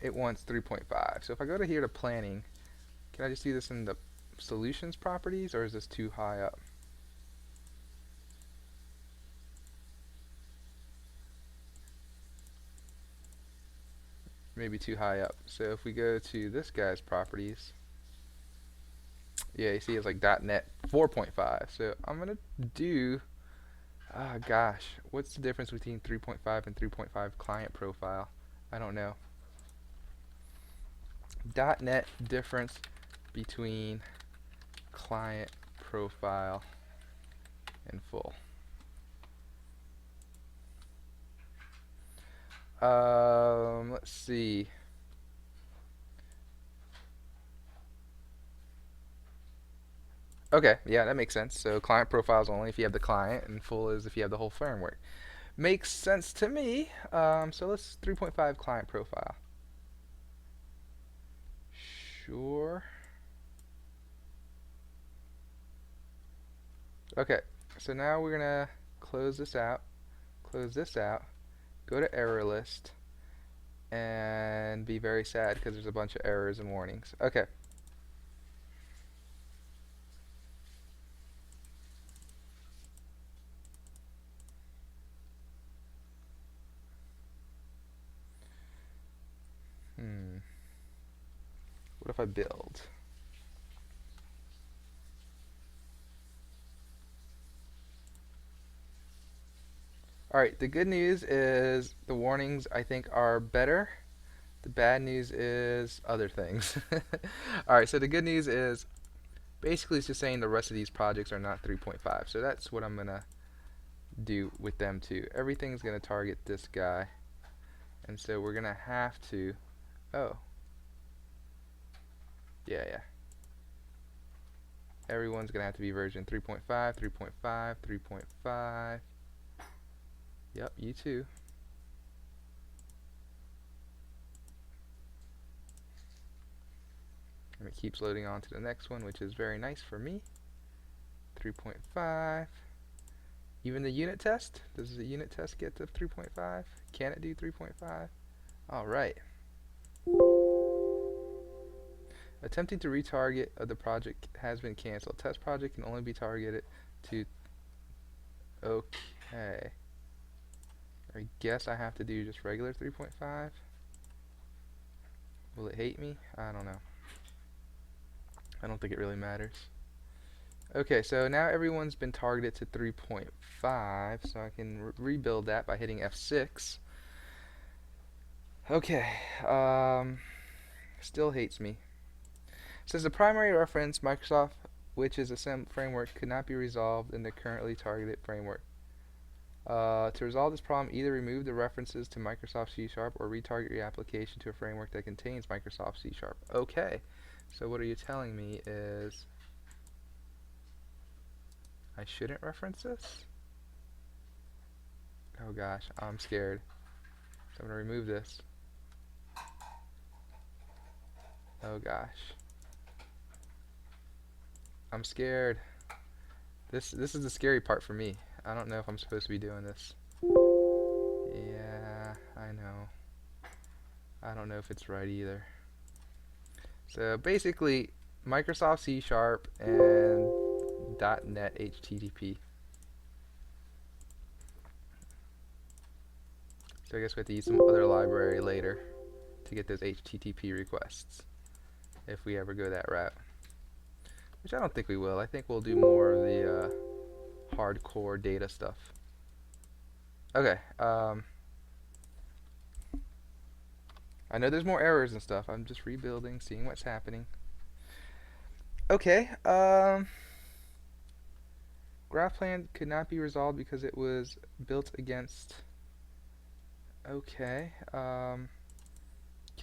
it wants 3.5. So if I go to here to planning, can I just do this in the solutions properties, or is this too high up? Maybe too high up. So if we go to this guy's properties, yeah, you see it's like .NET 4.5. So I'm gonna do, gosh, what's the difference between 3.5 and 3.5 client profile? I don't know. .NET difference between client profile and full. Let's see. Okay, yeah, that makes sense. So client profile is only if you have the client, and full is if you have the whole framework. Makes sense to me. So let's 3.5 client profile. Sure. Okay, so now we're gonna close this out, go to error list, and be very sad because there's a bunch of errors and warnings. Okay. What if I build? Alright, the good news is the warnings I think are better. The bad news is other things. Alright, so the good news is basically it's just saying the rest of these projects are not 3.5. So that's what I'm going to do with them too. Everything's going to target this guy. And so we're going to have to, oh, yeah. Everyone's going to have to be version 3.5, 3.5, 3.5. Yep, you too. And it keeps loading on to the next one, which is very nice for me. 3.5. Even the unit test? Does the unit test get to 3.5? Can it do 3.5? Alright. Attempting to retarget of the project has been canceled. Test project can only be targeted to... Okay. I guess I have to do just regular 3.5. Will it hate me? I don't know. I don't think it really matters. Okay, so now everyone's been targeted to 3.5, so I can rebuild that by hitting F6. Okay, still hates me. It says the primary reference, Microsoft, which is a framework, could not be resolved in the currently targeted framework. To resolve this problem, either remove the references to Microsoft C# or retarget your application to a framework that contains Microsoft C#. Okay, so what are you telling me is I shouldn't reference this? Oh gosh, I'm scared. So I'm going to remove this. Oh gosh. I'm scared. This is the scary part for me. I don't know if I'm supposed to be doing this. Yeah, I know. I don't know if it's right either. So basically, Microsoft C# and .NET HTTP. So I guess we have to use some other library later to get those HTTP requests, if we ever go that route. Which I don't think we will. I think we'll do more of the hardcore data stuff. Okay, I know there's more errors and stuff. I'm just rebuilding, seeing what's happening. Okay, GraphPlan could not be resolved because it was built against... Okay, can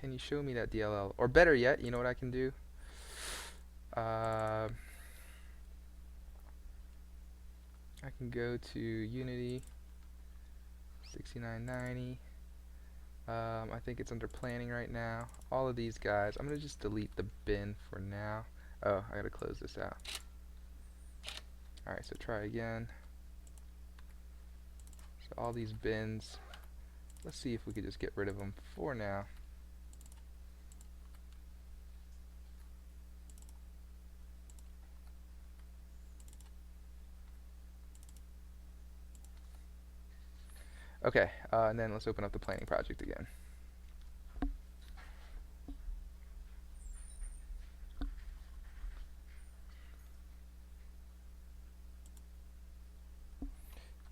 you show me that DLL? Or better yet, you know what I can do? I can go to Unity 6990. I think it's under planning right now. All of these guys. I'm going to just delete the bin for now. Oh, I got to close this out. Alright, so try again. So all these bins. Let's see if we could just get rid of them for now. Okay, and then let's open up the planning project again.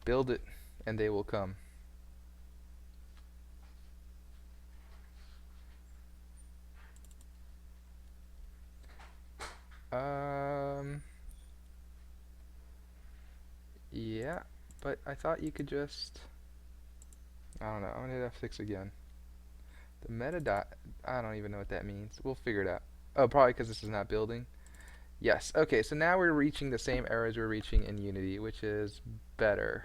Build it, and they will come. Yeah, but I thought you could just, I don't know, I'm gonna hit F6 again. The metadot, I don't even know what that means. We'll figure it out. Oh, probably because this is not building. Yes, okay, so now we're reaching the same errors we're reaching in Unity, which is better,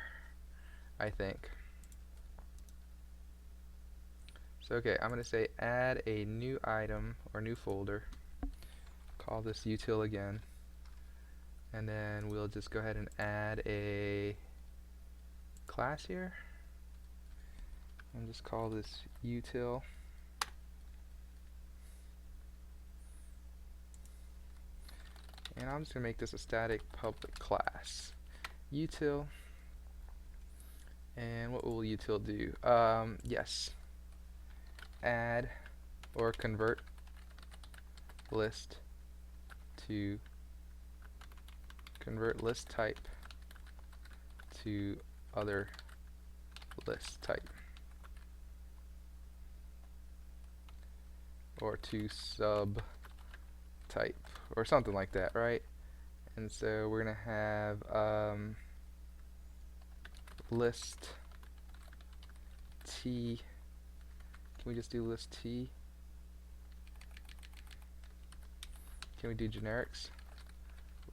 I think. So okay, I'm gonna say add a new item or new folder. Call this util again. And then we'll just go ahead and add a class here. And just call this util. And I'm just going to make this a static public class. Util. And what will util do? Yes. Add or convert list to convert list type to other list type. Or to sub type or something like that, right? And so we're gonna have list t. Can we just do list t? Can we do generics?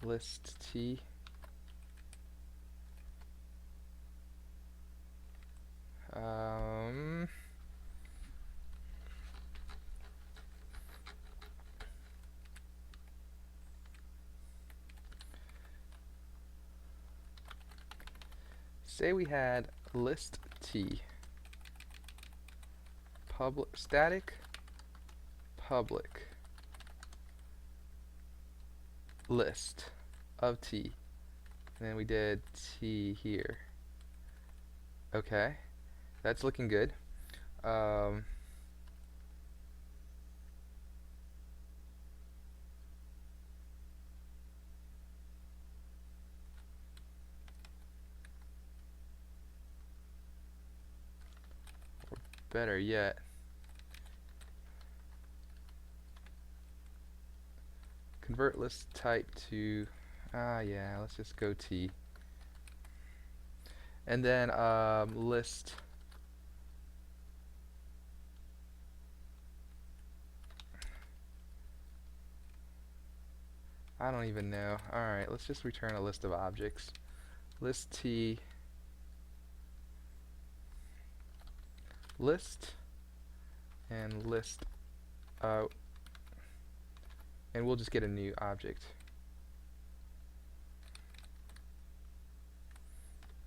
List t. Say we had list t public static public list of t, and then we did t here. Okay, that's looking good. We're better yet, convert list type to yeah, let's just go t, and then list I don't even know. Alright, let's just return a list of objects. List t list and list and we'll just get a new object.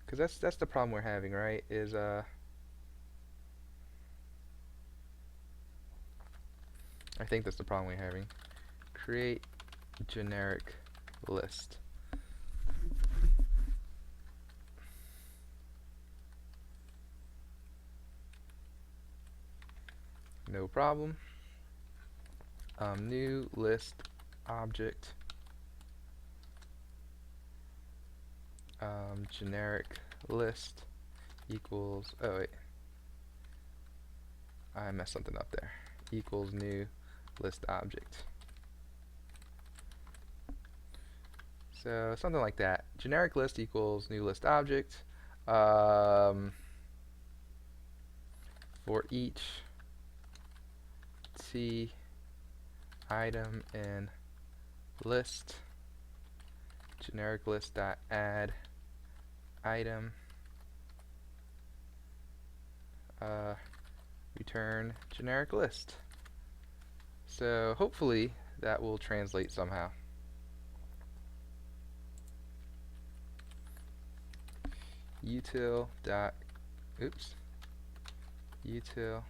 Because that's the problem we're having, right? Is I think that's the problem we're having. Create generic list. No problem. New list object. Generic list equals, oh wait, I messed something up there. Equals new list object. So something like that. Generic list equals new list object. For each t item in list, generic list dot add item, return generic list. So hopefully that will translate somehow. Util dot util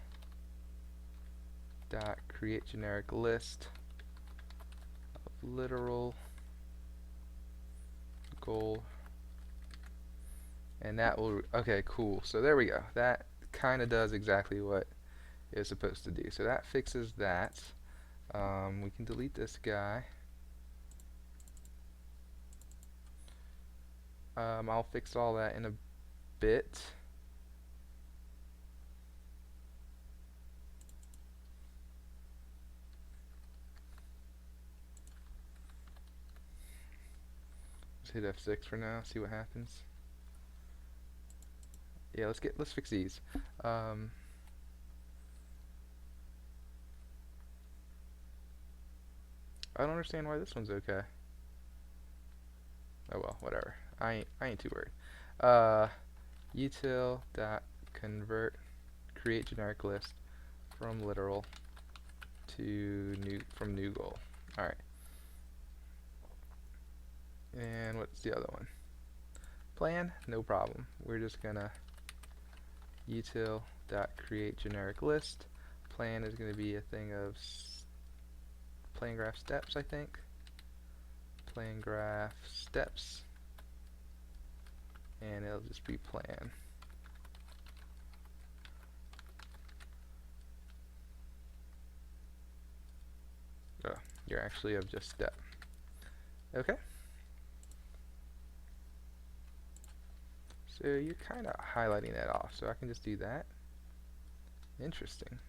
dot create generic list of literal goal And that will, okay, cool. So there we go. That kind of does exactly what it's supposed to do. So that fixes that. We can delete this guy. I'll fix all that in a bit. Let's hit F6 for now, see what happens. Yeah, let's fix these. I don't understand why this one's okay. Oh well, whatever. I ain't too worried. Util dot convert create generic list from literal to new goal. All right. And what's the other one? Plan, no problem. We're just gonna util dot create generic list. Plan is gonna be a thing of plan graph steps, I think. Plan graph steps, and it'll just be plan. Oh, you're actually of just step. Okay. So you're kind of highlighting that off, so I can just do that. Interesting.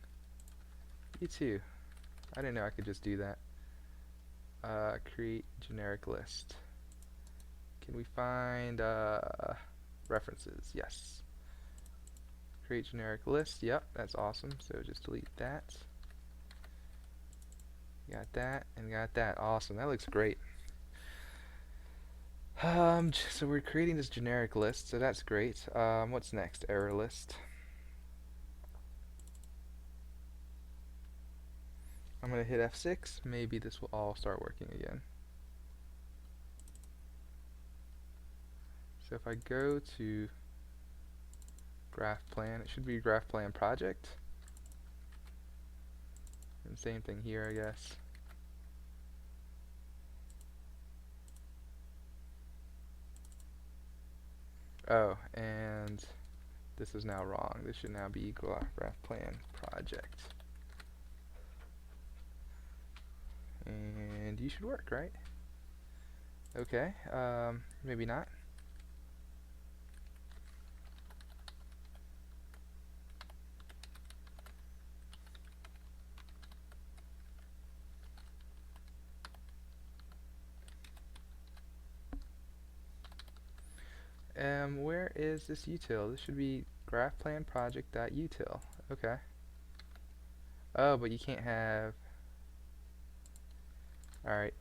You too. I didn't know I could just do that. Create generic list. Can we find references? Yes. Create generic list. Yep, that's awesome. So just delete that. Got that and got that. Awesome. That looks great. So we're creating this generic list, so that's great. What's next? Error list. I'm going to hit F6. Maybe this will all start working again. So if I go to GraphPlan, it should be GraphPlan project. And same thing here, I guess. Oh, and this is now wrong. This should now be GraphPlan project. And you should work, right? Okay, maybe not. Where is this util? This should be GraphPlan project.util. Okay. Oh, but you can't have. Alright,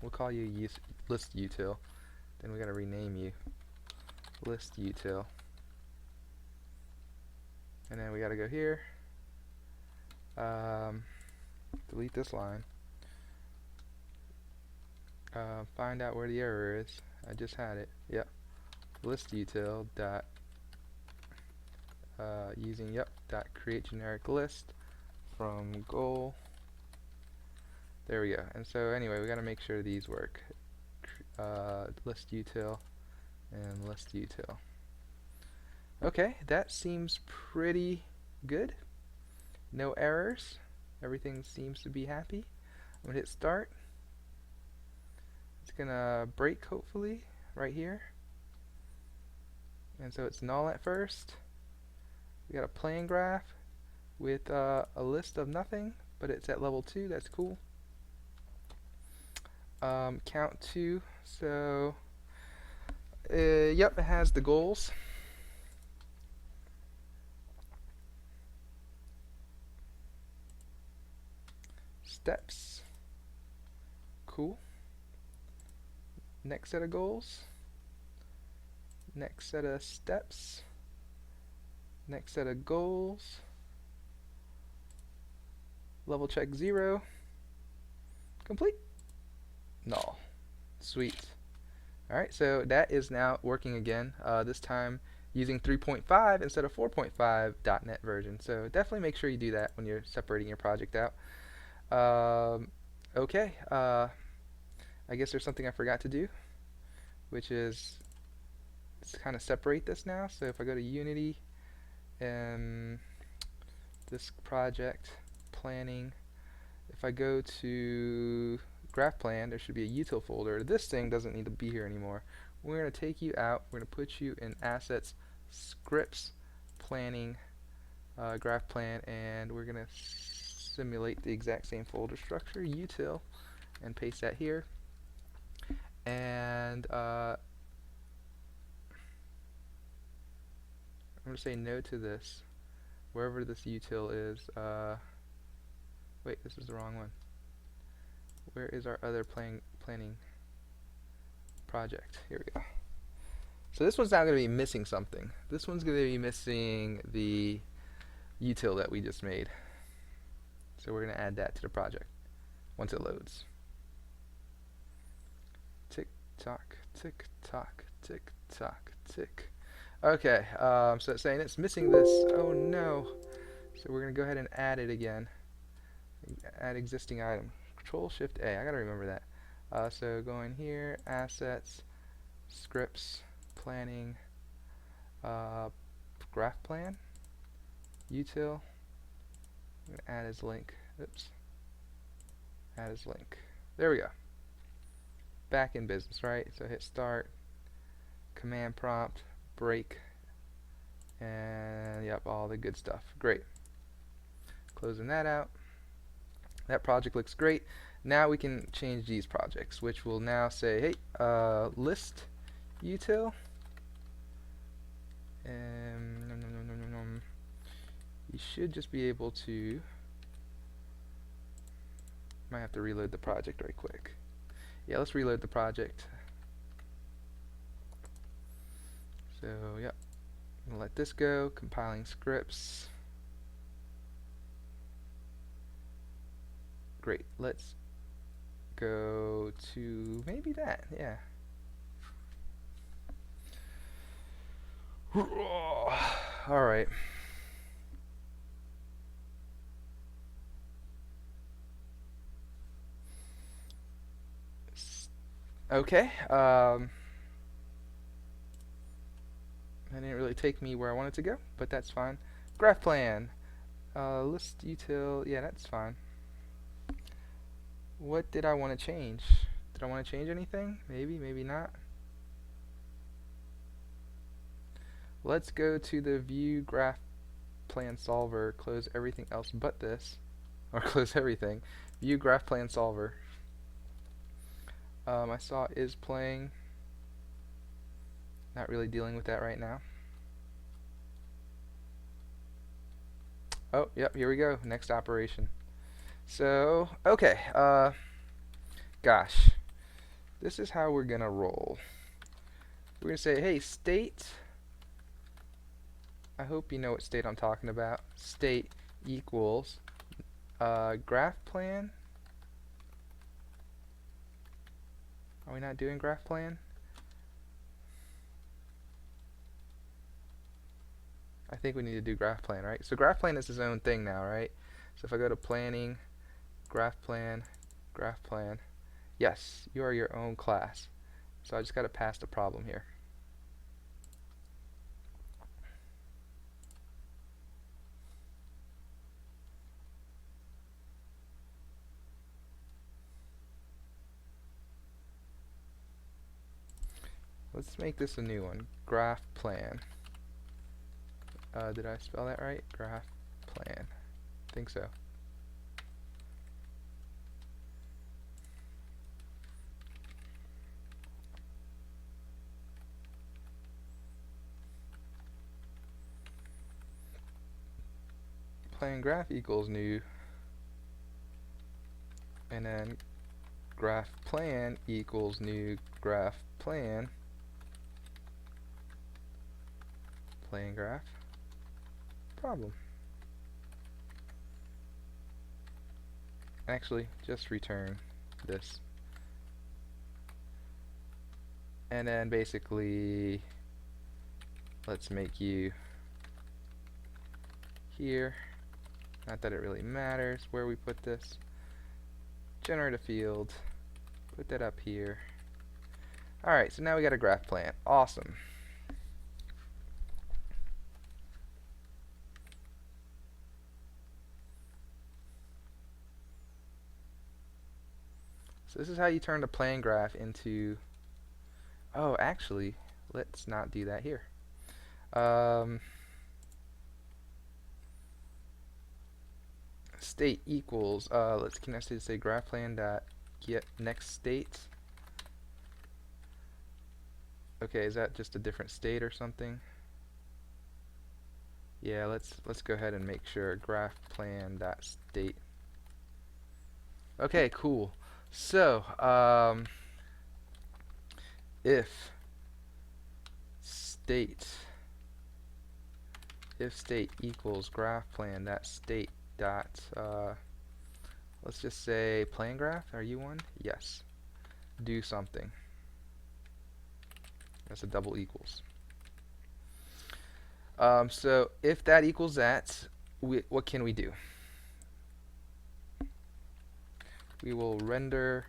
we'll call you list util. Then we gotta rename you list util. And then we gotta go here. Delete this line. Find out where the error is. I just had it. Yep. List util dot using dot create generic list from goal. There we go. And so anyway, we got to make sure these work. List util and list util. Okay, that seems pretty good. No errors. Everything seems to be happy. I'm gonna hit start. It's gonna break hopefully right here. And so it's null at first. We got a plan graph with a list of nothing, but it's at level 2. That's cool. Count 2. So, yep, it has the goals. Steps. Cool. Next set of goals. Next set of steps. Next set of goals. Level check 0. Complete. Null. Sweet. Alright, so that is now working again, this time using 3.5 instead of 4.5 .NET version. So definitely make sure you do that when you're separating your project out. Okay, I guess there's something I forgot to do, which is kind of separate this now. So if I go to Unity and this project planning, if I go to GraphPlan, there should be a util folder. This thing doesn't need to be here anymore. We're going to take you out. We're going to put you in Assets, Scripts, Planning, GraphPlan, and we're going to simulate the exact same folder structure, util, and paste that here. And I'm going to say no to this, wherever this util is. Wait, this is the wrong one. Where is our other planning project? Here we go. So this one's now going to be missing something. This one's going to be missing the util that we just made. So we're going to add that to the project once it loads. Tick tock, tick tock, tick tock, tick. Okay, so it's saying it's missing this. Oh no. So we're going to go ahead and add it again. Add existing item. Control Shift A. I gotta remember that. So go in here, Assets, Scripts, Planning, GraphPlan, Util. I'm gonna add as link. Oops. Add as link. There we go. Back in business, right? So hit Start, Command Prompt, Break, and yep, all the good stuff. Great. Closing that out. That project looks great. Now we can change these projects, which will now say, hey, list util. And you should just be able to. Might have to reload the project right quick. Yeah, let's reload the project. So, yep. I'm gonna let this go. Compiling scripts. Great. Let's go to maybe that. Yeah. All right. Okay. That didn't really take me where I wanted to go, but that's fine. GraphPlan. List util. Yeah, that's fine. What did I want to change? Did I want to change anything? Maybe, maybe not. Let's go to the View GraphPlan Solver, close everything else but this, or close everything. View GraphPlan Solver. I saw is playing. Not really dealing with that right now. Oh, yep, here we go. Next operation. So, okay, gosh, this is how we're gonna roll. We're gonna say, hey, state, I hope you know what state I'm talking about. State equals GraphPlan. Are we not doing GraphPlan? I think we need to do GraphPlan, right? So GraphPlan is its own thing now, right? So if I go to Planning, GraphPlan, GraphPlan, yes, you are your own class. So I just got to pass the problem here. Let's make this a new one. GraphPlan. Did I spell that right? GraphPlan. I think so. Plan graph equals new, and then graph plan equals new graph plan plan graph problem. Actually, just return this, and then basically let's make you here. Not that it really matters where we put this. Generate a field, Put that up here. Alright, so now we got a graph plan. Awesome. So this is how you turn the plan graph into... Oh, actually, let's not do that here. State equals, can I say GraphPlan dot get next state? Okay, is that just a different state or something? Yeah, let's go ahead and make sure GraphPlan dot state. Okay, cool. So, if state equals GraphPlan dot state dot let's just say plan graph. Are you one? Yes. Do something. That's a double equals. So if that equals that, what can we do? We will render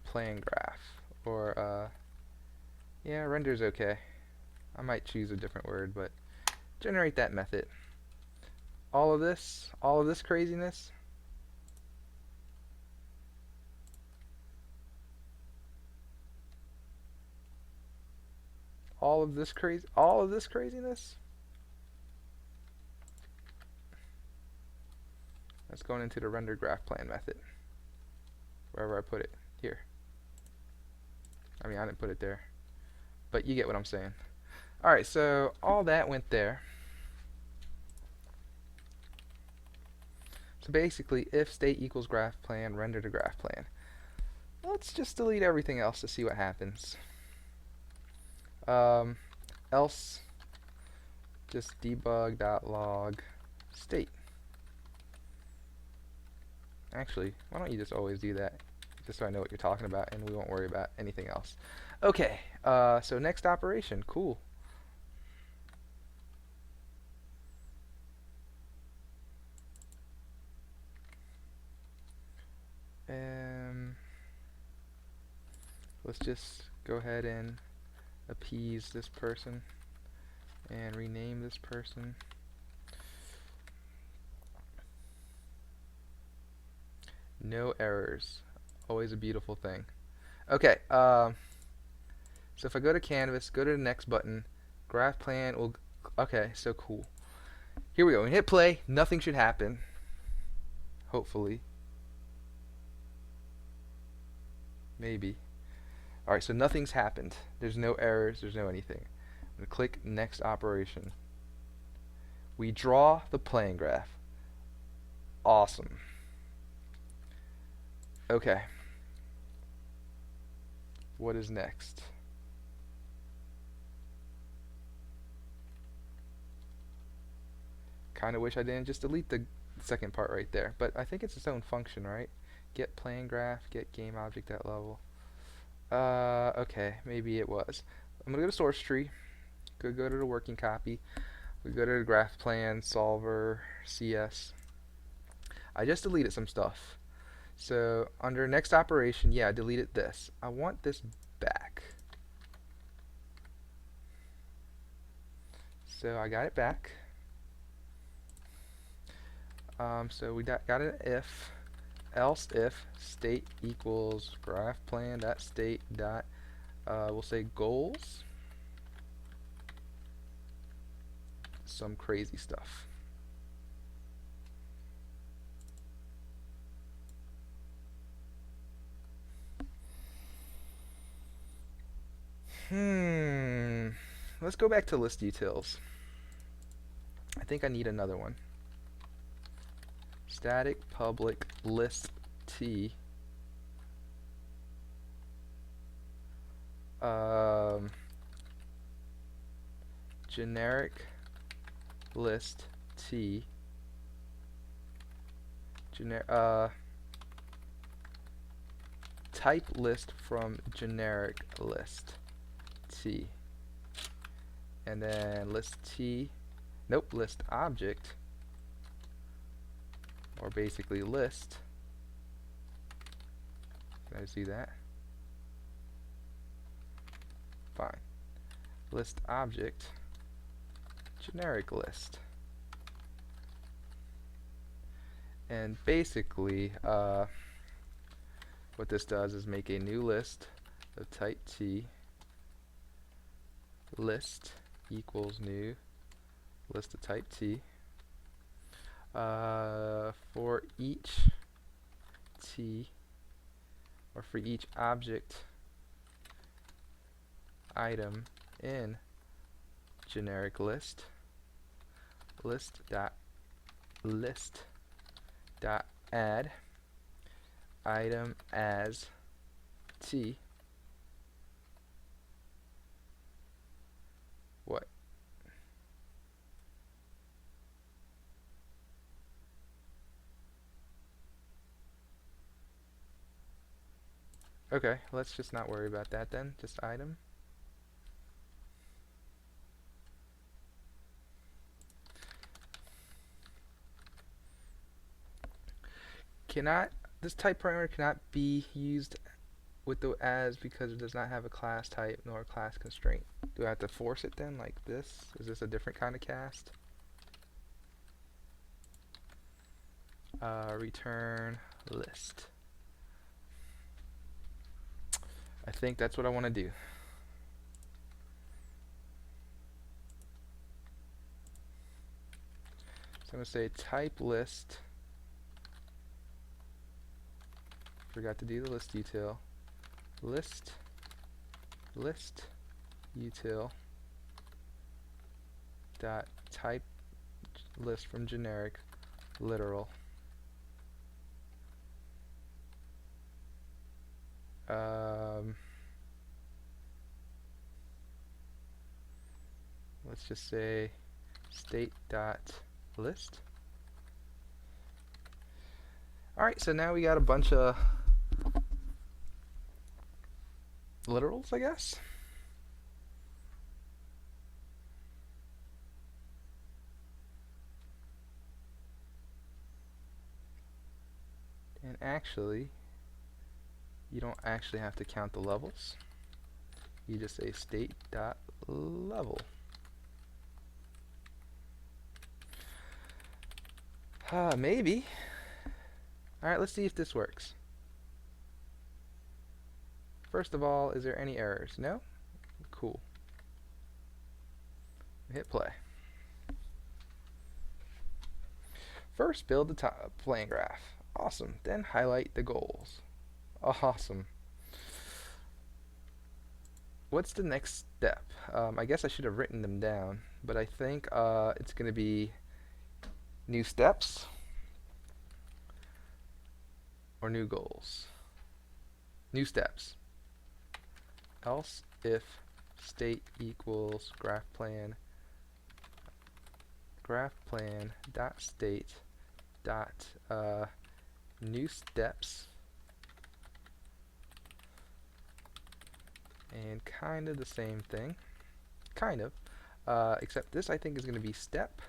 plan graph, or yeah, render's okay. I might choose a different word, but generate that method. All of this craziness. All of this craziness. That's going into the render graph plan method. Wherever I put it. Here. I mean, I didn't put it there. But you get what I'm saying. Alright, so all that went there. So basically, if state equals graph plan, render to graph plan. Let's just delete everything else to see what happens. Else, just debug.log state. Actually, why don't you just always do that, just so I know what you're talking about, and we won't worry about anything else. Okay, so next operation, cool. Let's just go ahead and appease this person and rename this person. No errors. Always a beautiful thing. Okay, so if I go to Canvas, go to the next button, graph plan will... Okay, so cool. Here we go. We hit play. Nothing should happen. Hopefully. Maybe. Alright, so nothing's happened. There's no errors. There's no anything. I'm going to click next operation. We draw the plan graph. Awesome. Okay. What is next? Kind of wish I didn't just delete the second part right there, but I think it's its own function, right? Get plan graph, get game object at level. Okay, maybe it was. I'm gonna go to source tree, go to the working copy, we go to the graph plan solver CS. I just deleted some stuff. So under next operation, yeah, I deleted this. I want this back. So I got it back. So we got an if, else if state equals graph plan dot state dot we'll say goals, some crazy stuff. Let's go back to list details. I think I need another one. Static public list t generic list t type list from generic list t, and then list t, nope, list object, or basically list. Can I see that? Fine. List object, generic list. And basically, what this does is make a new list of type T. List equals new list of type T. For each T, or for each object item in generic list, list dot add item as T. What? Okay, let's just not worry about that then. Just item. This type parameter cannot be used with the as because it does not have a class type nor a class constraint. Do I have to force it then like this? Is this a different kind of cast? Return list. I think that's what I want to do. So I'm going to say type list. Forgot to do the list util. List util dot type list from generic literal. Let's just say state dot list. Alright, so now we got a bunch of literals, I guess. And actually, you don't actually have to count the levels. You just say state dot level. Maybe. Alright, let's see if this works. First of all, is there any errors? No? Cool. Hit play. First, build the playing graph. Awesome. Then highlight the goals. Awesome. What's the next step? I guess I should have written them down, but I think it's going to be new steps or new goals. New steps. Else if state equals GraphPlan dot state dot new steps, and kind of the same thing, except this I think is going to be step,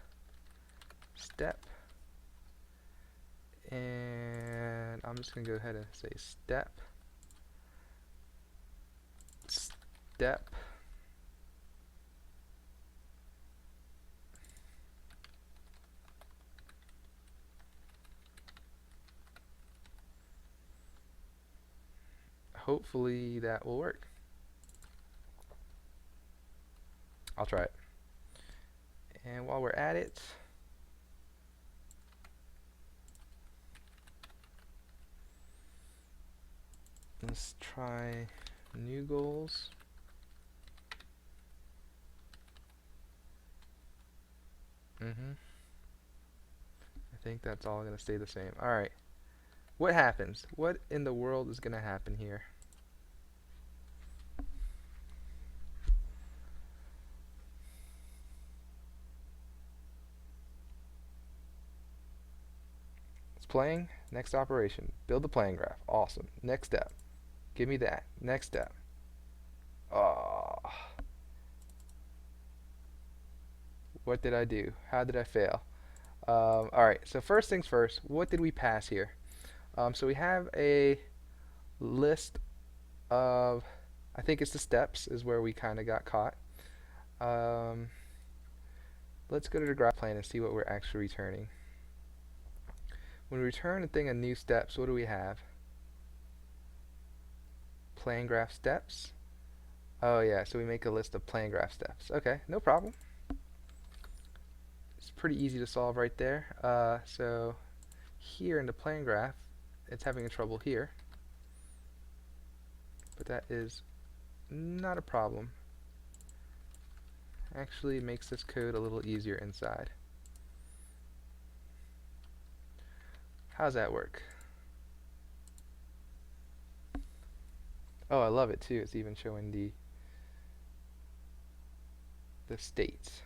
and I'm just going to go ahead and say step. Hopefully that will work. I'll try it. And while we're at it, let's try new goals. I think that's all going to stay the same. Alright. What happens? What in the world is going to happen here? It's playing. Next operation. Build the playing graph. Awesome. Next step. Give me that. Next step. Oh. What did I do? How did I fail? Alright, so first things first, what did we pass here? So we have a list of I think it's the steps is where we kind of got caught. Um, let's go to the GraphPlan and see what we're actually returning. When we return a thing of new steps, what do we have? Plan graph steps. Oh yeah, so we make a list of plan graph steps. Okay, no problem. It's pretty easy to solve right there. So here in the plan graph, it's having a trouble here, but that is not a problem. Actually makes this code a little easier inside. How's that work? Oh, I love it too. It's even showing the states.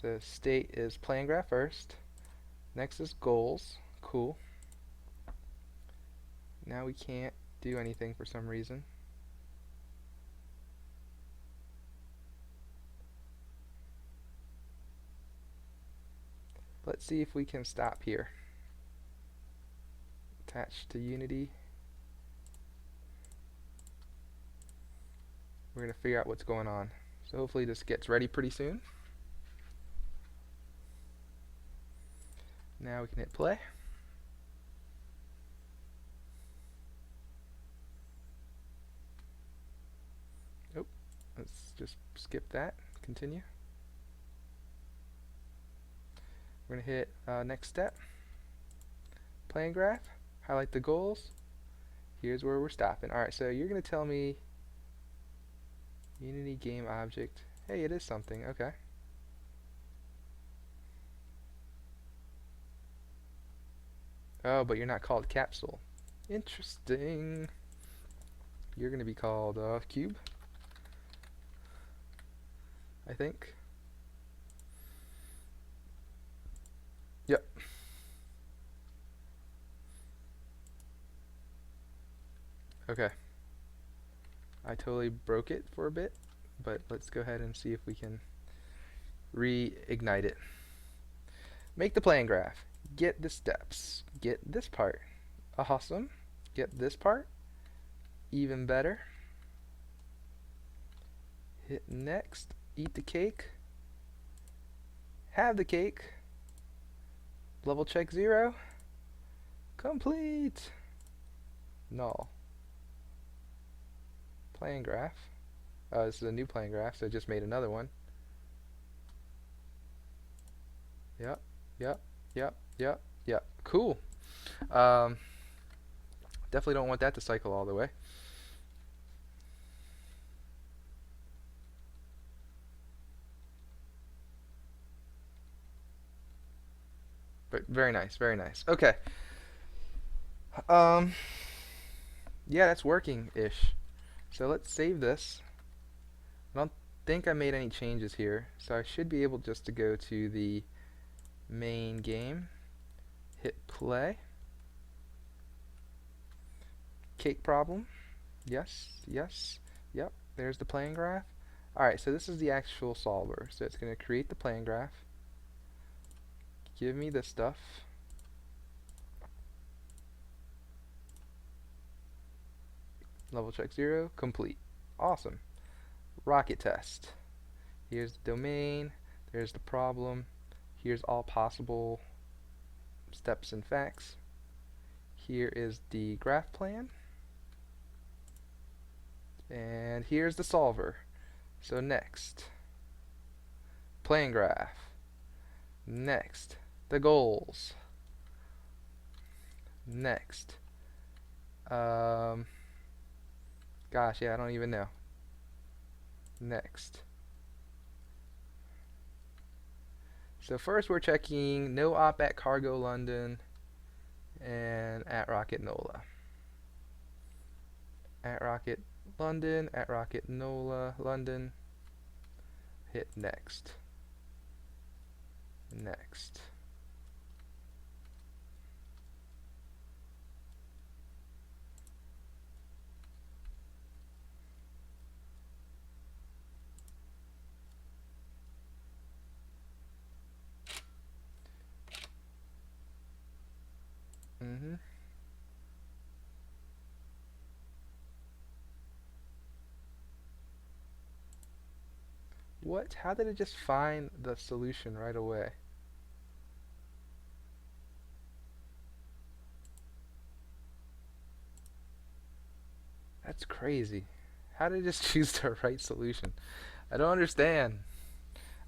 So state is plan graph first. Next is goals. Cool. Now we can't do anything for some reason. Let's see if we can stop here. Attach to Unity. We're going to figure out what's going on. So hopefully this gets ready pretty soon. Now we can hit play. Oh, let's just skip that. Continue. We're going to hit next step. Plan graph. Highlight the goals. Here's where we're stopping. Alright, so you're going to tell me Unity game object. Hey, it is something. Okay. Oh, but you're not called capsule. Interesting. You're going to be called cube, I think. Yep. Okay. I totally broke it for a bit, but let's go ahead and see if we can reignite it. Make the plan graph. Get the steps. Get this part. Awesome. Get this part. Even better. Hit next. Eat the cake. Have the cake. Level check 0. Complete. Null. Plan graph. This is a new plan graph, so I just made another one. Yep, yep, yep, yep, yep. Cool. Definitely don't want that to cycle all the way. But very nice, very nice. Okay. Yeah, that's working-ish. So let's save this. I don't think I made any changes here, so I should be able just to go to the main game, hit play. Cake problem. Yes, yes, yep, there's the plan graph. Alright, so this is the actual solver. So it's going to create the plan graph, give me this stuff, level check 0, complete. Awesome. Rocket test. Here's the domain, there's the problem, here's all possible steps and facts. Here is the graph plan, and here's the solver. So next, plan graph. Next, the goals. Next, gosh, yeah, I don't even know. Next. So first we're checking no op at Cargo London and at Rocket NOLA. At Rocket London, at Rocket NOLA London. Hit next. Next. Mm-hmm. What? How did it just find the solution right away? That's crazy. How did it just choose the right solution? I don't understand.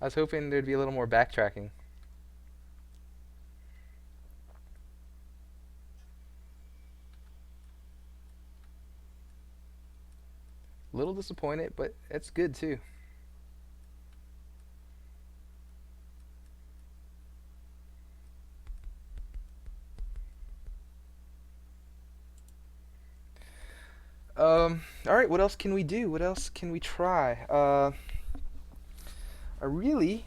I was hoping there'd be a little more backtracking. A little disappointed, but it's good too. All right. What else can we do? What else can we try? I really,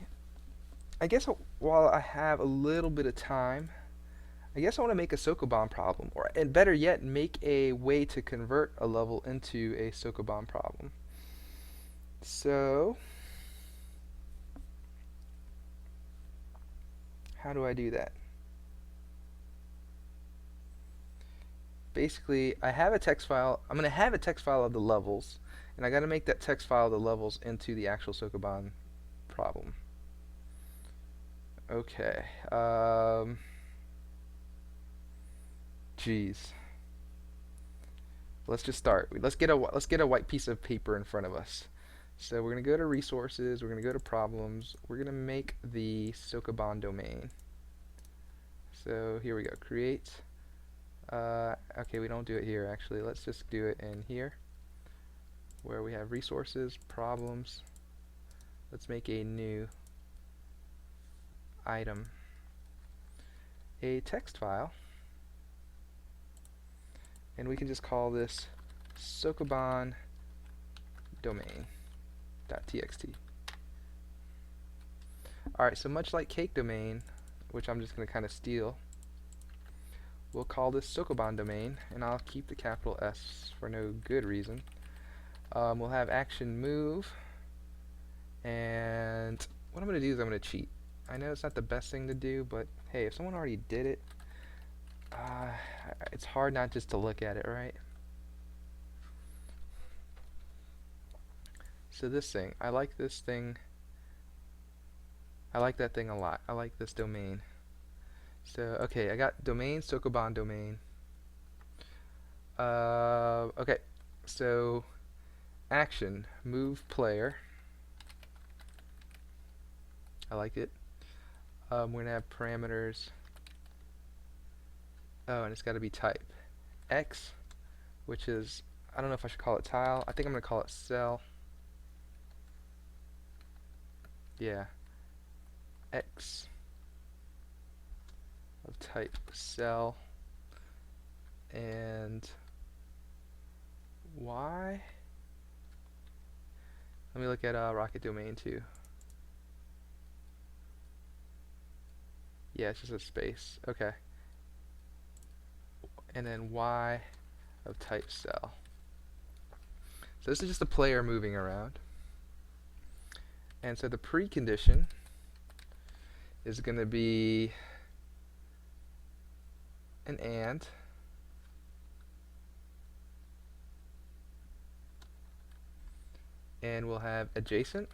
I guess while I have a little bit of time, I guess I want to make a Sokoban problem, or and better yet, make a way to convert a level into a Sokoban problem. So, how do I do that? Basically, I have a text file. I'm going to have a text file of the levels, and I got to make that text file of the levels into the actual Sokoban problem. Okay. Geez. Let's just start. Let's get a white piece of paper in front of us. So we're going to go to resources, we're going to go to problems, we're going to make the Sokoban domain. So here we go, create. Okay, we don't do it here actually. Let's just do it in here where we have resources, problems. Let's make a new item, a text file, and we can just call this Sokoban domain.txt. Alright, so much like cake domain, which I'm just going to kind of steal, we'll call this Sokoban domain, and I'll keep the capital S for no good reason. We'll have action move, and what I'm going to do is I'm going to cheat. I know it's not the best thing to do, but hey, if someone already did it, it's hard not just to look at it, right? So this thing, I like this thing. I like that thing a lot. I like this domain. So, okay, I got domain, Sokoban domain. Okay, so action, move player. I like it. We're going to have parameters. Oh, and it's got to be type. X, which is, I don't know if I should call it tile. I think I'm going to call it cell. Yeah. X of type cell. And Y. Let me look at rocket domain too. Yeah, it's just a space. Okay. And then Y of type cell. So this is just a player moving around. And so the precondition is going to be an and we'll have adjacent.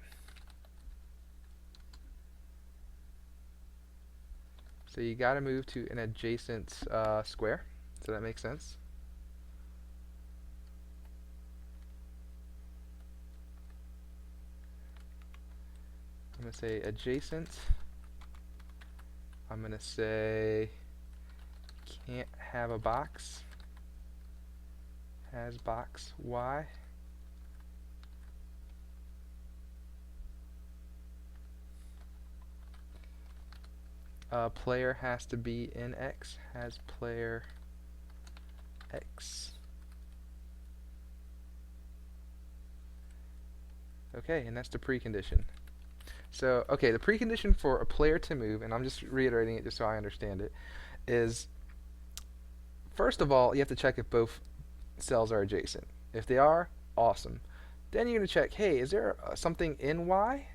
So you got to move to an adjacent square. So that makes sense. I'm going to say adjacent. I'm going to say can't have a box. Has box Y. Player has to be in X. Has player X. Okay, and that's the precondition. So, okay, the precondition for a player to move, and I'm just reiterating it just so I understand it, is first of all, you have to check if both cells are adjacent. If they are, awesome. Then you're going to check, hey, is there something in Y,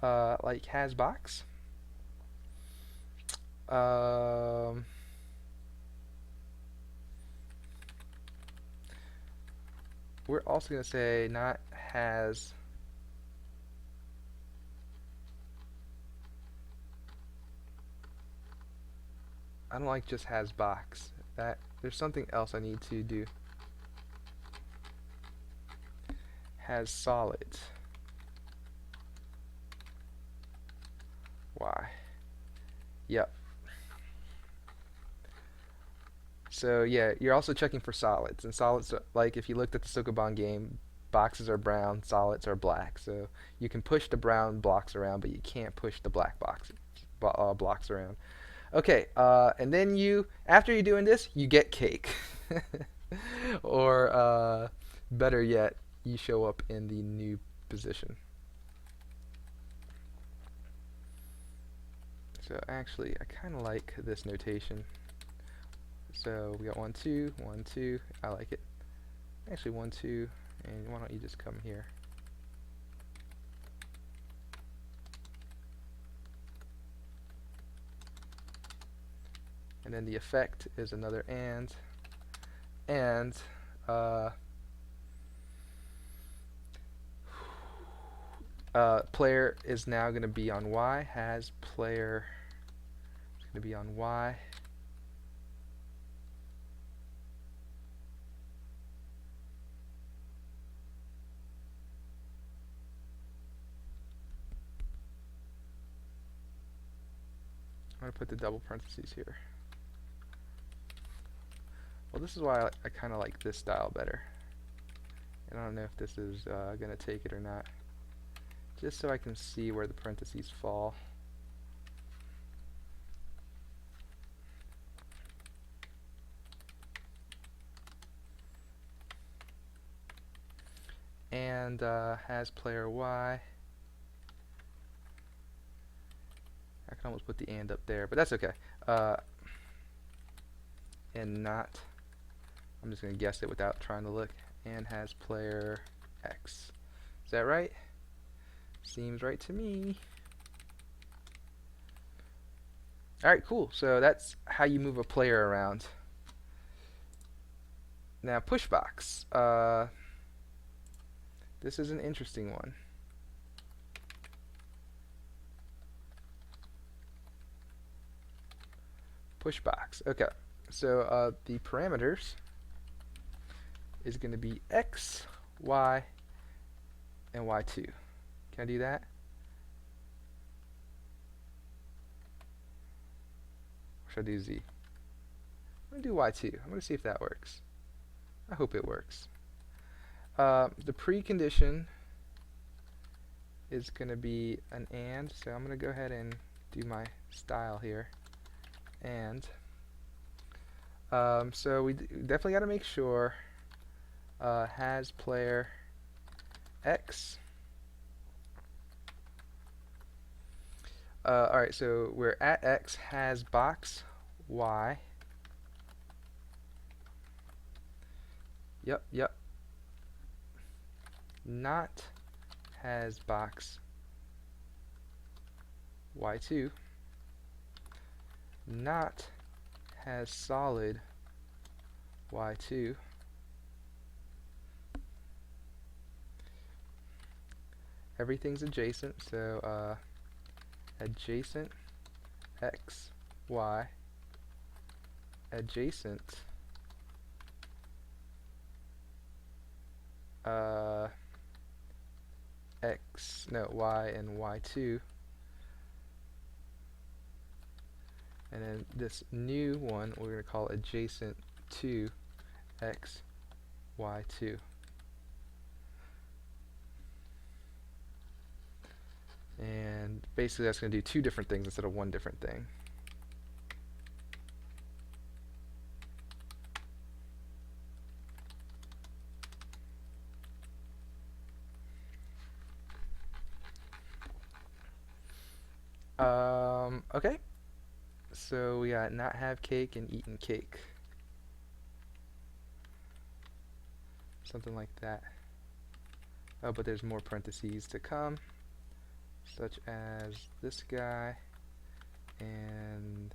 like has box? We're also going to say not has I don't like just has box. That there's something else I need to do. Has solid. Why? Yep. So yeah, you're also checking for solids, and solids like if you looked at the Sokoban game, boxes are brown, solids are black. So you can push the brown blocks around, but you can't push the black blocks around. Okay, and then after you're doing this, you get cake, or better yet, you show up in the new position. So actually, I kind of like this notation. So we got 1, 2, 1, 2. I like it. Actually, 1, 2, and why don't you just come here? And then the effect is another and uh, player is now going to be on Y. Has player is going to be on Y. I'm going to put the double parentheses here. Well, this is why I kind of like this style better. And I don't know if this is going to take it or not. Just so I can see where the parentheses fall. And has player Y. I can almost put the and up there, but that's okay. And not, I'm just going to guess it without trying to look, and has player X. Is that right? Seems right to me. Alright, cool. So that's how you move a player around. Now, pushbox. This is an interesting one. Pushbox. Okay. So the parameters is going to be X, Y, and Y2. Can I do that? Or should I do Z? I'm going to do Y2. I'm going to see if that works. I hope it works. The precondition is going to be an and, so I'm going to go ahead and do my style here. And so we definitely got to make sure has player X. Alright, so we're at X has box Y. Yep. Not has box Y2. Not has solid Y2. Everything's adjacent, so adjacent X, Y, adjacent Y and Y2. And then this new one we're going to call adjacent to X, Y2. And basically that's going to do two different things instead of one different thing. Okay. So we got not have cake and eaten cake. Something like that. Oh, but there's more parentheses to come, such as this guy and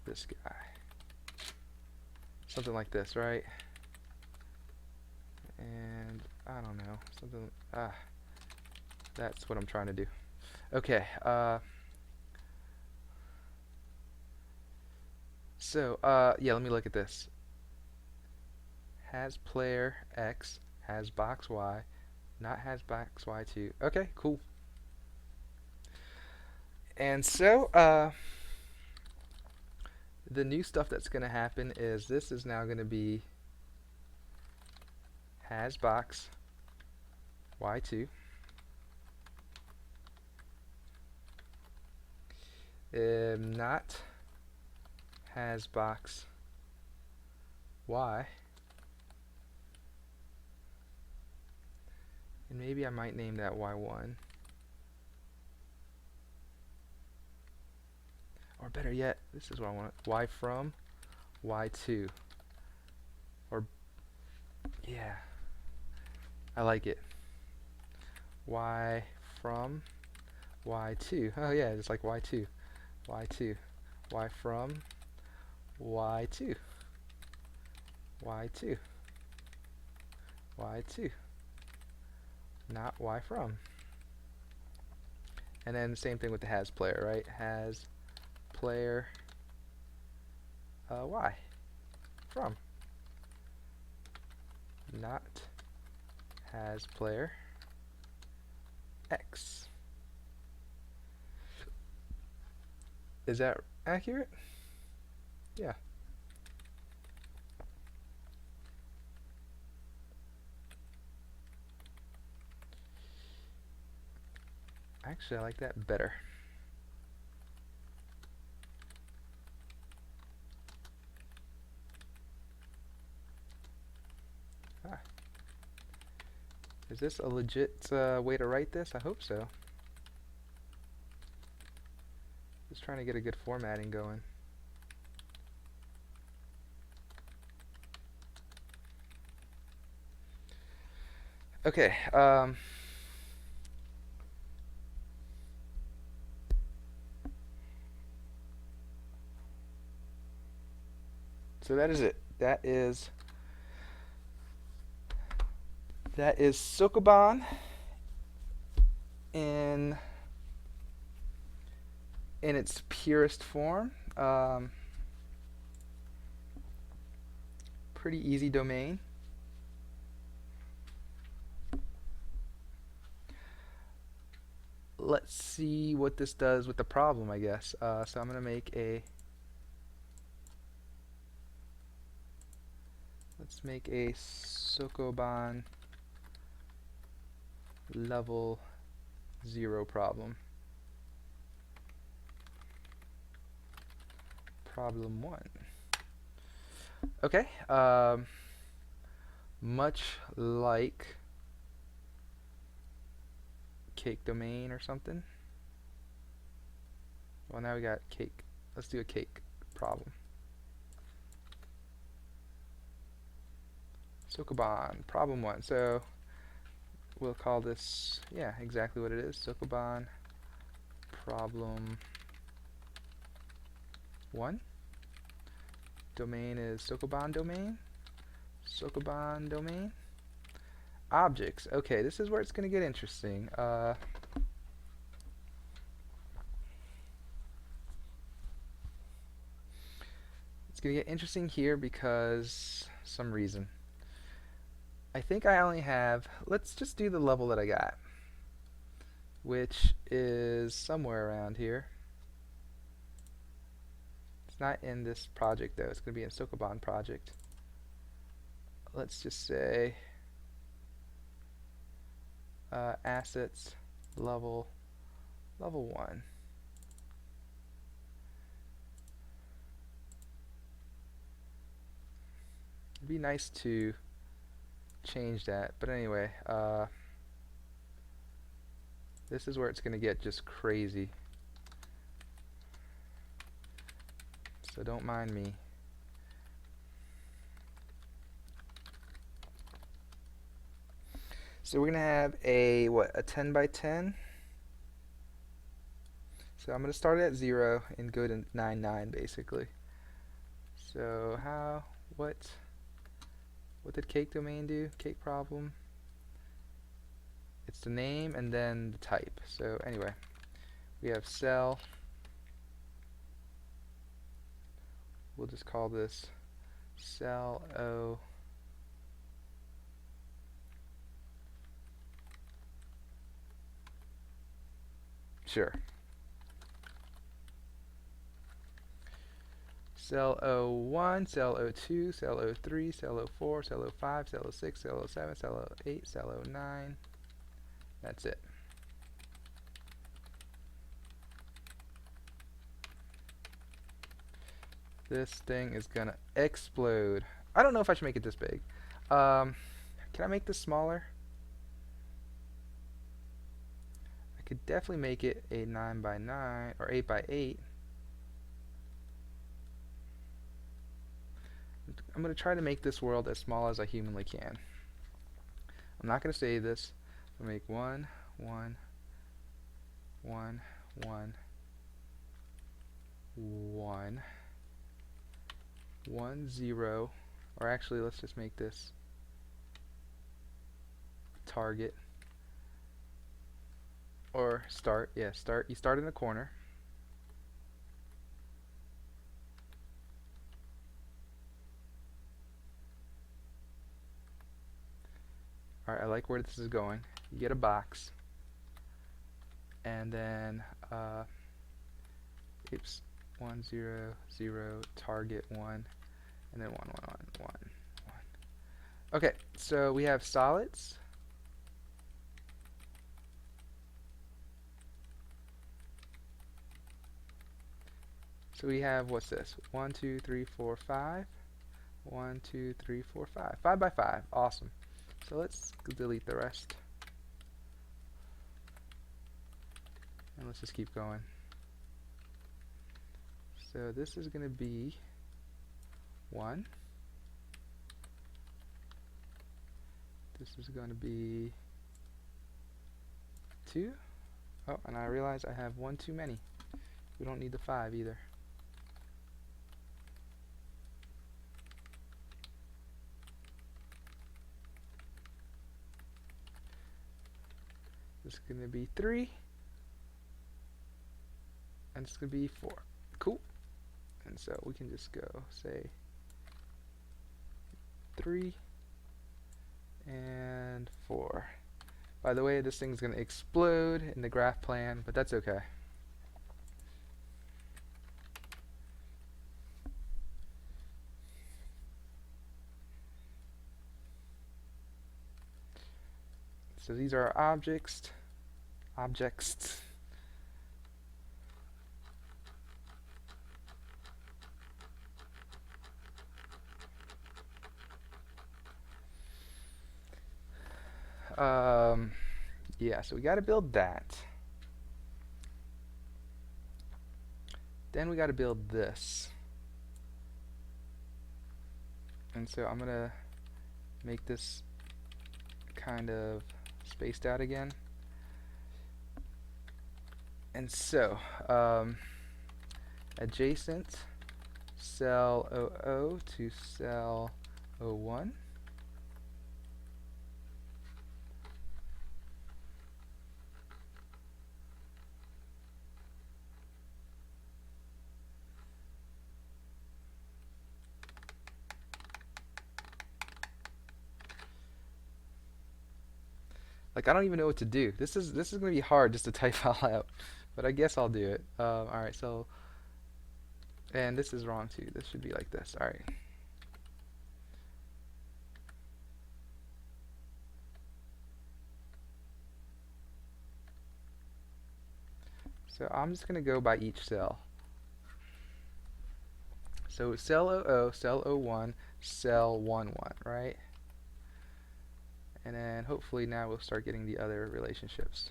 this guy. Something like this, right? And I don't know, something, that's what I'm trying to do. Okay, So, yeah, let me look at this. Has player X, has box Y, not has box Y too. Okay, cool. And so, the new stuff that's going to happen is this is now going to be has box Y2, not has box Y, and maybe I might name that Y1, or better yet, this is what I want, Y from Y2, or yeah, I like it, Y from Y2, oh yeah, it's like Y2, Y2, Y from Y2, Y2, Y2, not Y from. And then same thing with the has player, right? Has player Y from, not has player X. Is that accurate? Yeah. Actually, I like that better. Ah. Is this a legit way to write this? I hope so. Just trying to get a good formatting going. Okay, so that is it. That is Sokoban in its purest form. Pretty easy domain. Let's see what this does with the problem, I guess. So I'm going to make let's make a Sokoban level 0 problem. Problem 1. Okay, much like cake domain or something. Well, now we got cake. Let's do a cake problem. Sokoban, problem 1. So we'll call this, yeah, exactly what it is. Sokoban problem 1. Domain is Sokoban domain. Sokoban domain. Objects. Okay, this is where it's going to get interesting. It's going to get interesting here because some reason. I think I only have, let's just do the level that I got, which is somewhere around here. It's not in this project though, it's going to be in Sokoban project. Let's just say assets level 1. It'd be nice to change that, but anyway, this is where it's going to get just crazy, so don't mind me. So we're going to have a 10 by 10. So I'm going to start at 0 and go to 9, basically. So what did cake domain do? Cake problem. It's the name and then the type. So anyway, we have cell we'll just call this cell O. Sure. Cell O1, cell O2, cell O3, cell O4, cell O5, cell O6, cell O7, cell O8, cell O9. That's it. This thing is gonna explode. I don't know if I should make it this big. Can I make this smaller? I could definitely make it a 9 by 9 or 8 by 8. I'm going to try to make this world as small as I humanly can. I'm not going to save this. I'm going to make 1, 1, 1, 1, 1, 1, 0. Or actually, let's just make this target. Or start. Yeah, start. You start in the corner. Alright, I like where this is going. You get a box. And then, oops, 1, 0, 0, target 1, and then 1, 1, 1, 1, 1. Okay, so we have solids. So we have, what's this? 1, 2, 3, 4, 5. 1, 2, 3, 4, 5. 5 by 5. Awesome. So let's delete the rest. And let's just keep going. So this is going to be 1. This is going to be 2. Oh, and I realize I have 1 too many. We don't need the 5 either. This is going to be 3. And it's going to be 4. Cool. And so we can just go, say, 3 and 4. By the way, this thing's going to explode in the GraphPlan, but that's okay. So these are our objects. Yeah, so we got to build that. Then we got to build this. And so I'm going to make this kind of spaced out again. And so, adjacent cell 00 to cell 01. Like, I don't even know what to do. This is going to be hard just to type all out, but I guess I'll do it. All right, so, and this is wrong too. This should be like this. All right. So I'm just going to go by each cell. So cell 00, cell 01, cell 11, right? And then hopefully now we'll start getting the other relationships.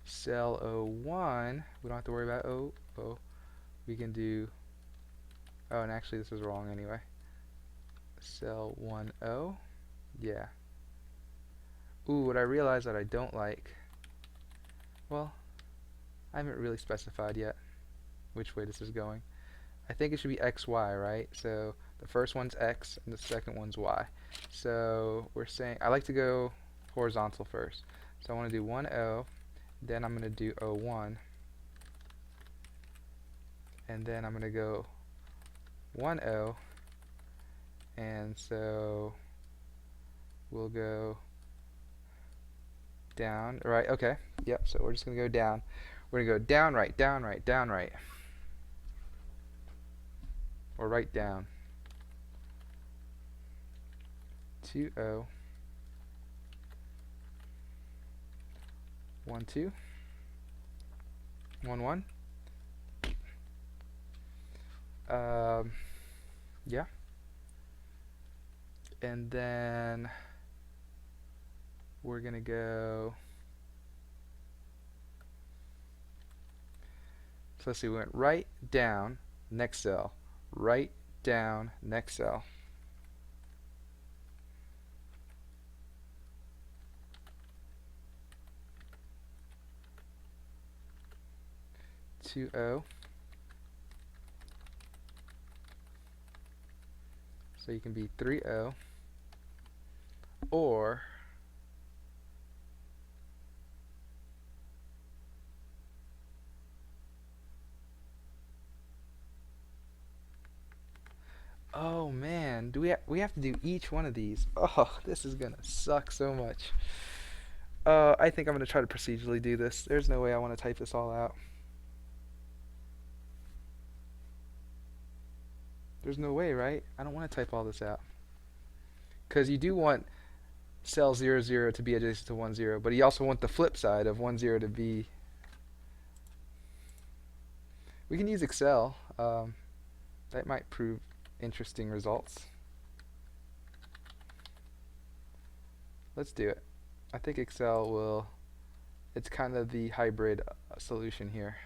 Cell 01, we don't have to worry about O. We can do, oh, and actually this is wrong anyway. Cell 10, yeah. Ooh, what I realized that I don't like, well, I haven't really specified yet which way this is going. I think it should be XY, right? So the first one's X and the second one's Y. So we're saying, I like to go horizontal first. So I want to do 10, then I'm going to do 01, and then I'm going to go 10, and so we'll go down, right, okay, yep, so we're just going to go down. We're going to go down, right, down, right, down, right, or right down. 20, 12, 11. Yeah, and then we're gonna go, so let's see, we went right, down, next cell, right, down, next cell. 20. So you can be 30, or oh man, do we have to do each one of these? Oh, this is gonna suck so much. I think I'm gonna try to procedurally do this. There's no way I want to type this all out. There's no way, right? I don't want to type all this out. Because you do want cell 0, 0 to be adjacent to 1, 0, but you also want the flip side of 1, 0 to be... We can use Excel. That might prove interesting results. Let's do it. I think Excel will... It's kind of the hybrid solution here.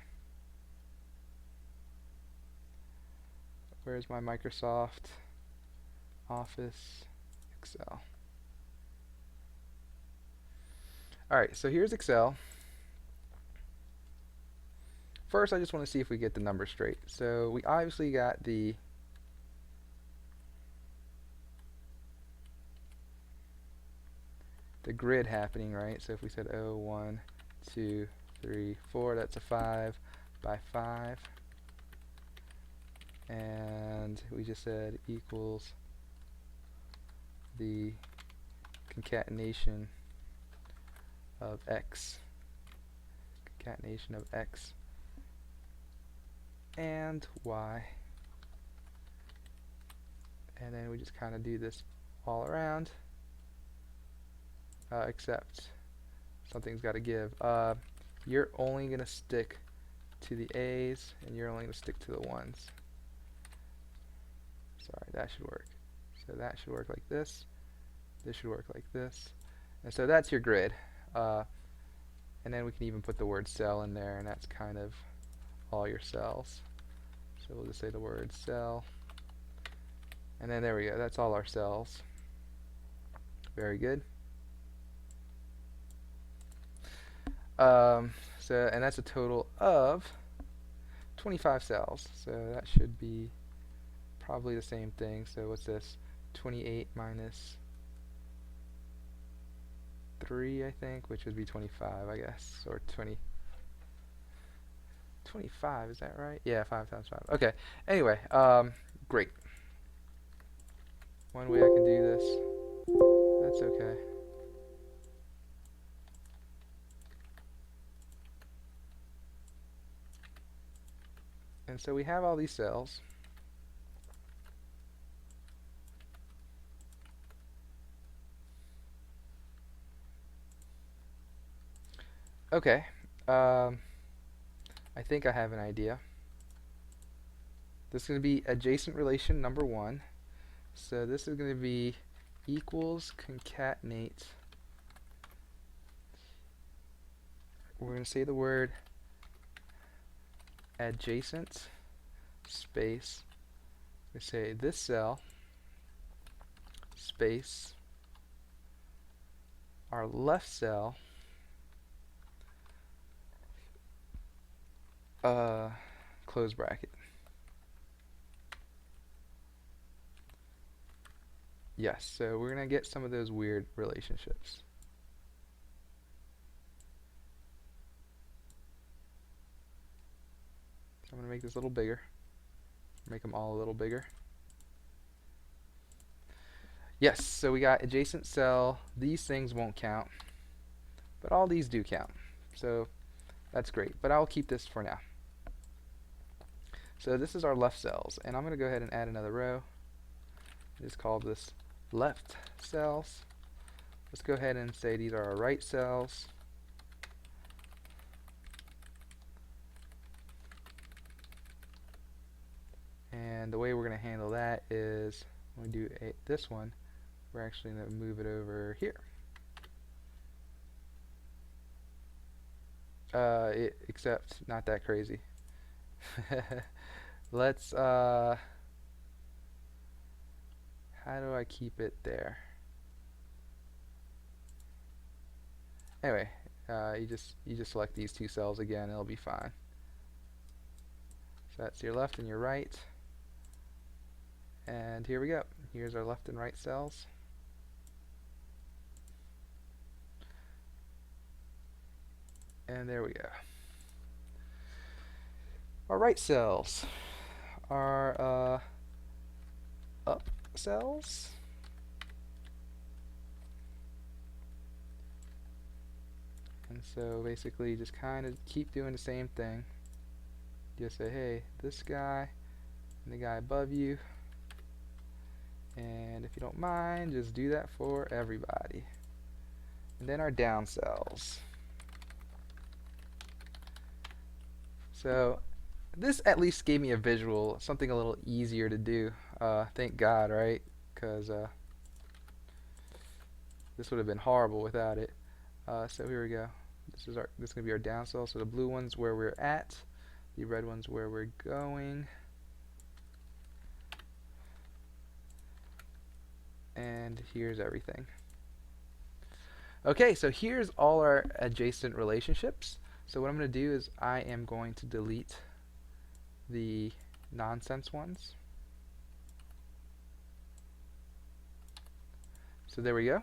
Where's my Microsoft Office Excel? Alright, so here's Excel. First, I just want to see if we get the numbers straight. So we obviously got the grid happening, right? So if we said 0, 1, 2, 3, 4, that's a 5 by 5. And we just said equals the concatenation of x. Concatenation of x and y. And then we just kind of do this all around. Except something's got to give. You're only going to stick to the A's, and you're only going to stick to the 1's. Sorry, that should work. So that should work like this. This should work like this. And so that's your grid. And then we can even put the word cell in there, and that's kind of all your cells. So we'll just say the word cell. And then there we go. That's all our cells. Very good. And that's a total of 25 cells. So that should be probably the same thing. So what's this? 28 minus 3, I think, which would be 25, I guess, or 25, is that right? Yeah, 5 times 5. Okay. Anyway, great. One way I can do this. That's okay. And so we have all these cells. Okay. I think I have an idea. This is going to be adjacent relation number 1. So this is going to be equals concatenate. We're going to say the word adjacent space. We say this cell space our left cell close bracket. Yes, so we're going to get some of those weird relationships. So I'm going to make this a little bigger. Make them all a little bigger. Yes, so we got adjacent cell. These things won't count, but all these do count. So that's great, but I'll keep this for now. So this is our left cells, and I'm going to go ahead and add another row. Just call this left cells. Let's go ahead and say these are our right cells. And the way we're going to handle that is when we do this one, we're actually going to move it over here. Except not that crazy. Let's, how do I keep it there? Anyway, you just select these two cells again, it'll be fine. So that's your left and your right. And here we go. Here's our left and right cells. And there we go. Our right cells are up cells. And so basically just kind of keep doing the same thing. Just say, hey, this guy and the guy above you. And if you don't mind, just do that for everybody. And then our down cells. So this at least gave me a visual, something a little easier to do. Thank God, right? Because this would have been horrible without it. So here we go. This is going to be our down cell. So the blue one's where we're at, the red one's where we're going. And here's everything. Okay, so here's all our adjacent relationships. So what I'm going to do is I am going to delete the nonsense ones. So there we go.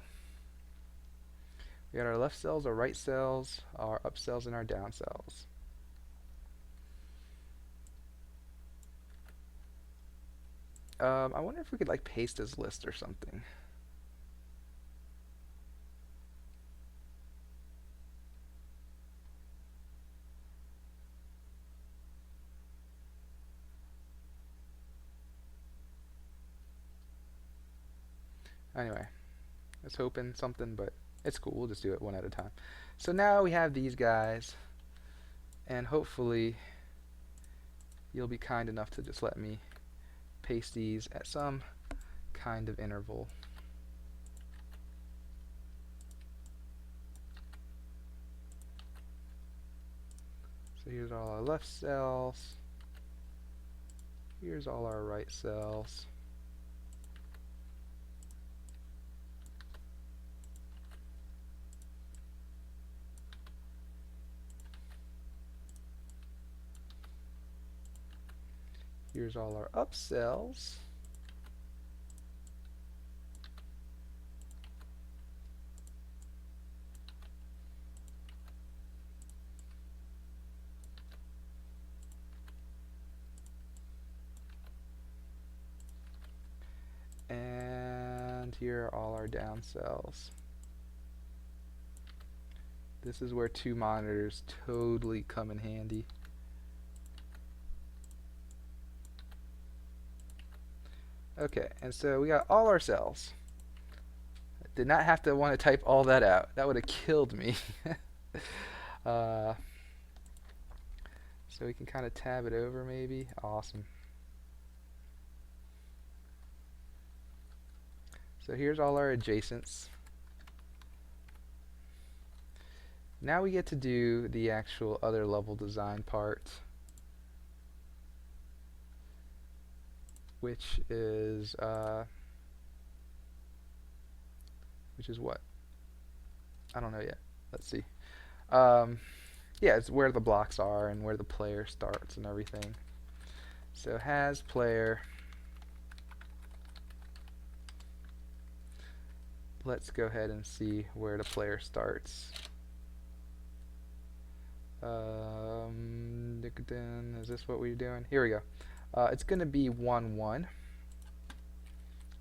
We got our left cells, our right cells, our up cells, and our down cells. I wonder if we could like paste this list or something. Anyway, I was hoping something, but it's cool. We'll just do it one at a time. So now we have these guys, and hopefully you'll be kind enough to just let me paste these at some kind of interval. So here's all our left cells. Here's all our right cells. Here's all our up cells. And here are all our down cells. This is where two monitors totally come in handy. Okay, and so we got all our cells. I did not have to want to type all that out. That would have killed me. So we can kind of tab it over maybe. Awesome. So here's all our adjacents. Now we get to do the actual other level design part, which is what? I don't know yet. Let's see. Yeah, it's where the blocks are and where the player starts and everything. So has player. Let's go ahead and see where the player starts. Is this what we're doing? Here we go. It's going to be 1, 1.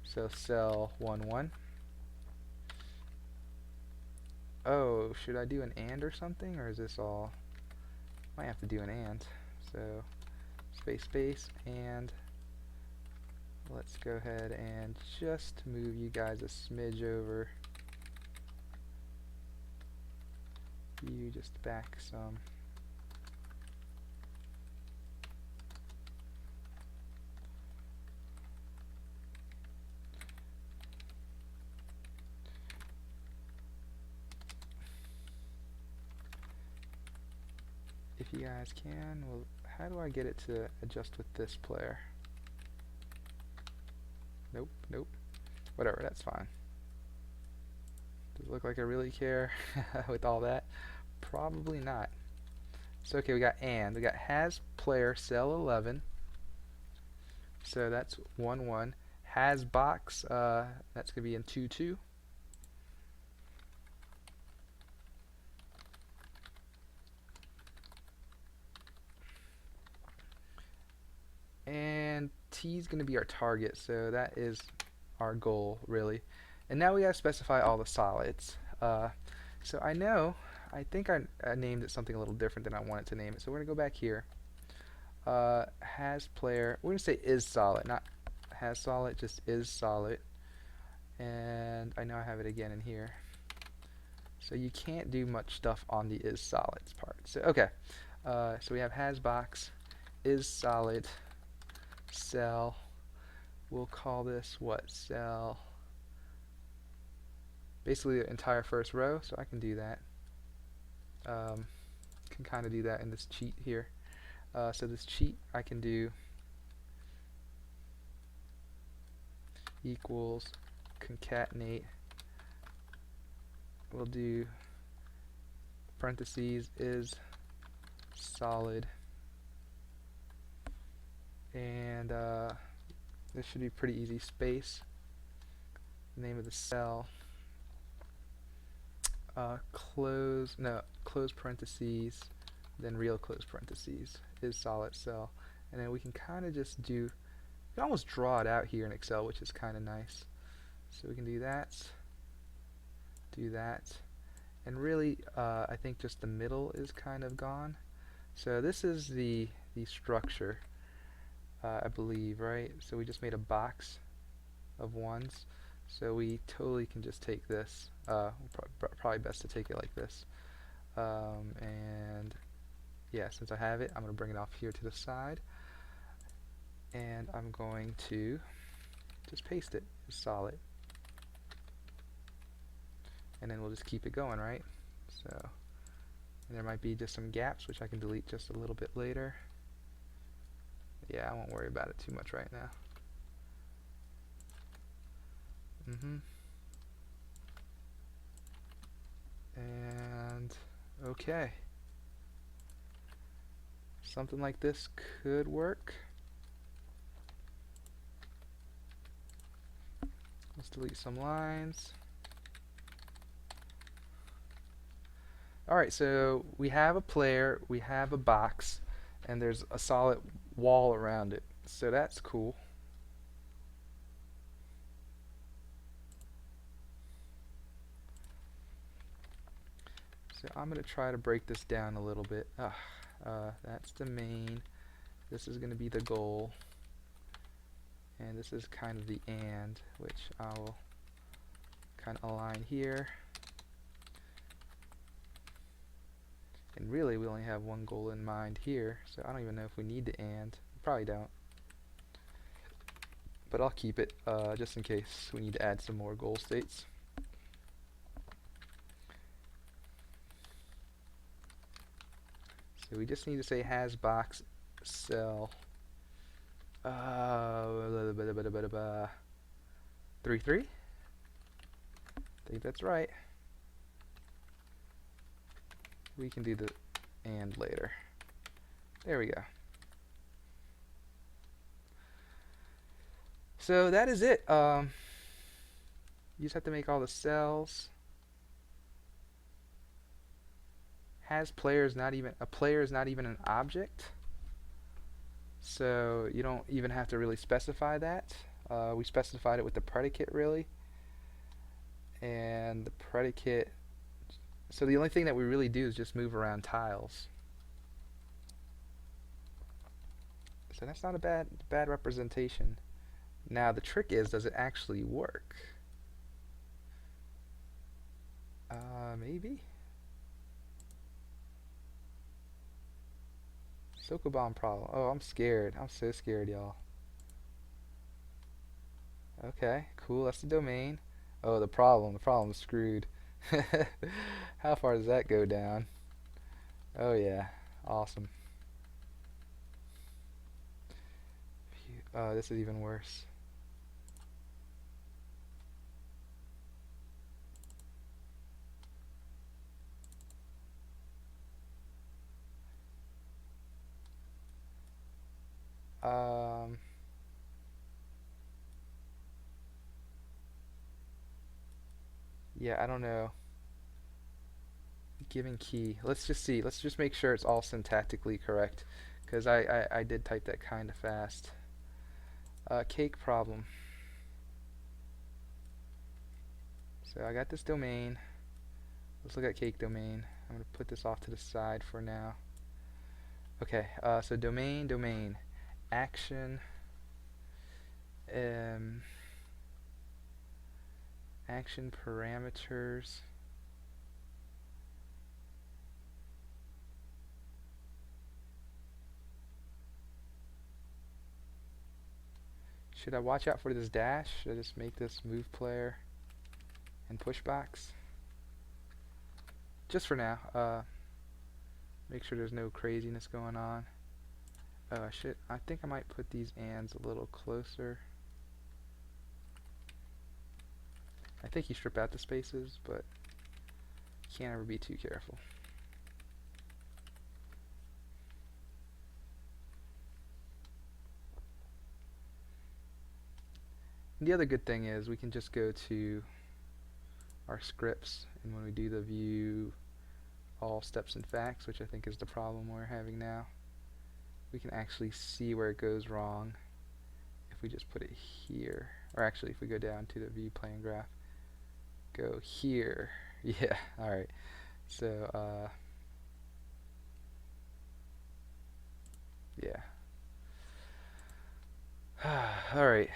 So cell 1, 1. Oh, should I do an and or something? Or is this all? Might have to do an and. So space, space, and let's go ahead and just move you guys a smidge over. You just back some. If you guys can, well, how do I get it to adjust with this player? Nope, nope. Whatever, that's fine. Does it look like I really care with all that? Probably not. So okay, we got and. We got has player cell 11. So that's 1, 1. Has box, that's going to be in 2, 2. And T is going to be our target, so that is our goal, really. And now we got to specify all the solids. So I think I named it something a little different than I wanted to name it. So we're going to go back here. Has player, we're going to say is solid, not has solid, just is solid. And I know I have it again in here. So you can't do much stuff on the is solids part. So okay, so we have has box, is solid, cell. We'll call this what? Cell. Basically the entire first row, so I can do that. Can kind of do that in this cheat here. So this cheat I can do equals concatenate. We'll do parentheses is solid, and this should be pretty easy. Space, name of the cell, close parentheses, then real close parentheses is solid cell, and then we can kind of just do, you can almost draw it out here in Excel, which is kind of nice. So we can do that, and really I think just the middle is kind of gone. So this is the structure, I believe, right? So we just made a box of ones, so we totally can just take this, probably best to take it like this, and yeah, since I have it, I'm going to bring it off here to the side, and I'm going to just paste it as solid. And then we'll just keep it going, right? So, and there might be just some gaps, which I can delete just a little bit later. Yeah, I won't worry about it too much right now. And, okay. Something like this could work. Let's delete some lines. Alright, so we have a player, we have a box, and there's a solid wall around it. So that's cool. So I'm going to try to break this down a little bit. That's the main. This is going to be the goal. And this is kind of the and, which I will kind of align here. And really, we only have one goal in mind here, so I don't even know if we need the and. We probably don't. But I'll keep it just in case we need to add some more goal states. So we just need to say has box cell 3, 3. I think that's right. We can do the and later. There we go. So that is it. You just have to make all the cells has player is not even a player is not even an object, so you don't even have to really specify that. We specified it with the predicate really, and the predicate. So the only thing that we really do is just move around tiles. So that's not a bad representation. Now the trick is, does it actually work? Maybe. Sokoban problem. Oh, I'm scared. I'm so scared, y'all. Okay, cool. That's the domain. Oh, the problem. The problem's screwed. How far does that go down? Oh yeah, awesome. Oh, this is even worse. Um, yeah, I don't know. Given key. Let's just see. Let's just make sure it's all syntactically correct, because I did type that kind of fast. Cake problem. So I got this domain. Let's look at cake domain. I'm going to put this off to the side for now. Okay, so domain, action, um, action parameters. Should I watch out for this dash? Should I just make this move player and push box? Just for now. Make sure there's no craziness going on. Oh shit, I think I might put these ands a little closer. I think you strip out the spaces, but you can't ever be too careful. And the other good thing is we can just go to our scripts, and when we do the view all steps and facts, which I think is the problem we're having now, we can actually see where it goes wrong if we just put it here. Or actually, if we go down to the view plane graph, go here. Yeah, alright. So, yeah. Alright.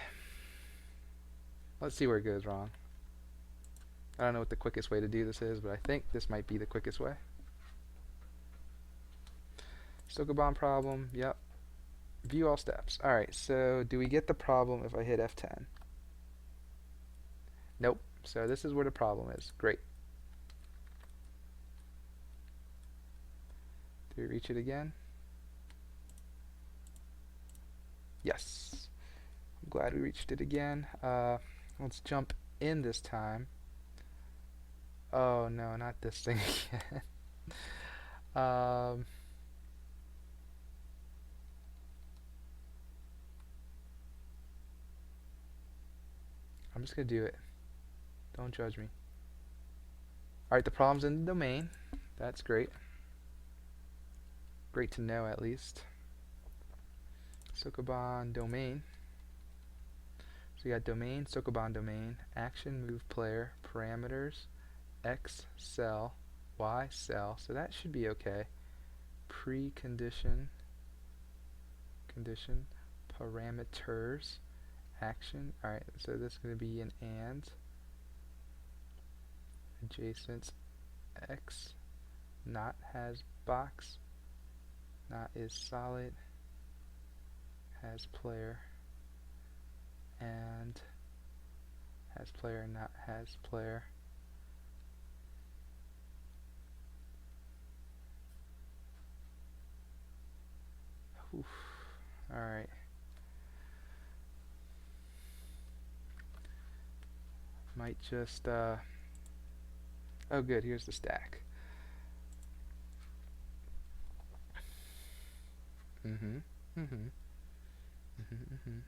Let's see where it goes wrong. I don't know what the quickest way to do this is, but I think this might be the quickest way. Sokoban problem, yep. View all steps. Alright, so do we get the problem if I hit F10? Nope. So this is where the problem is. Great. Do we reach it again? Yes. I'm glad we reached it again. Let's jump in this time. Oh no, not this thing again. I'm just gonna do it. Don't judge me. Alright, the problem's in the domain. That's great. Great to know, at least. Sokoban domain. So you got domain, Sokoban domain, action, move player, parameters, X cell, Y cell. So that should be okay. Precondition, condition, parameters, action. Alright, so this is going to be an and. Adjacent X, not has box, not is solid, has player, and has player, not has player. Oof. Alright. Might just, oh good, here's the stack. Mm-hmm. Mm-hmm. Mm-hmm. Mm-hmm.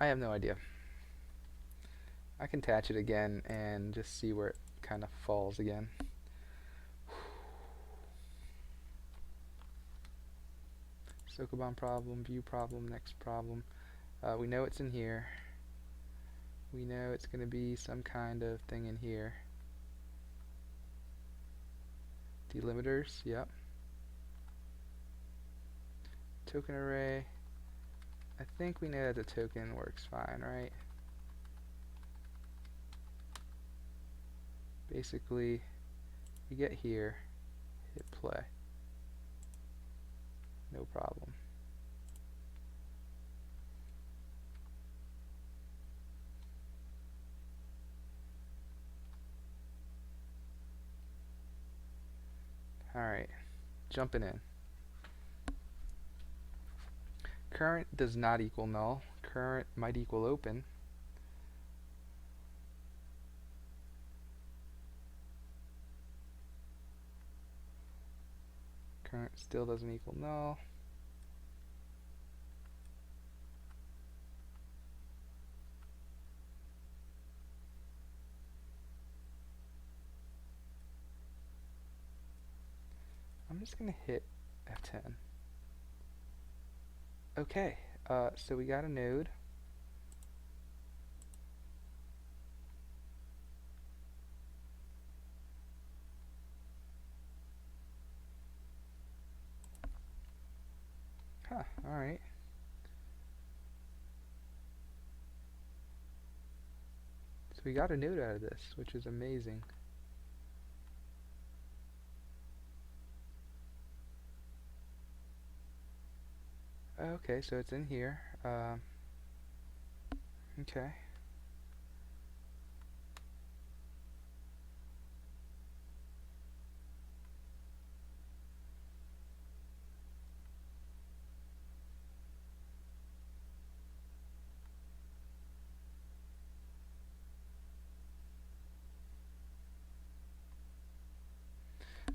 I have no idea. I can attach it again and just see where it kind of falls again. Sokoban problem, view problem, next problem. We know it's in here. We know it's going to be some kind of thing in here. Delimiters, yep. Token array. I think we know that the token works fine, right? Basically, we get here, hit play. No problem. Alright, jumping in. Current does not equal null. Current might equal open. Current still doesn't equal null. I'm just going to hit F10. Okay, so we got a node. Huh, alright. So we got a node out of this, which is amazing. Okay, so it's in here. Okay.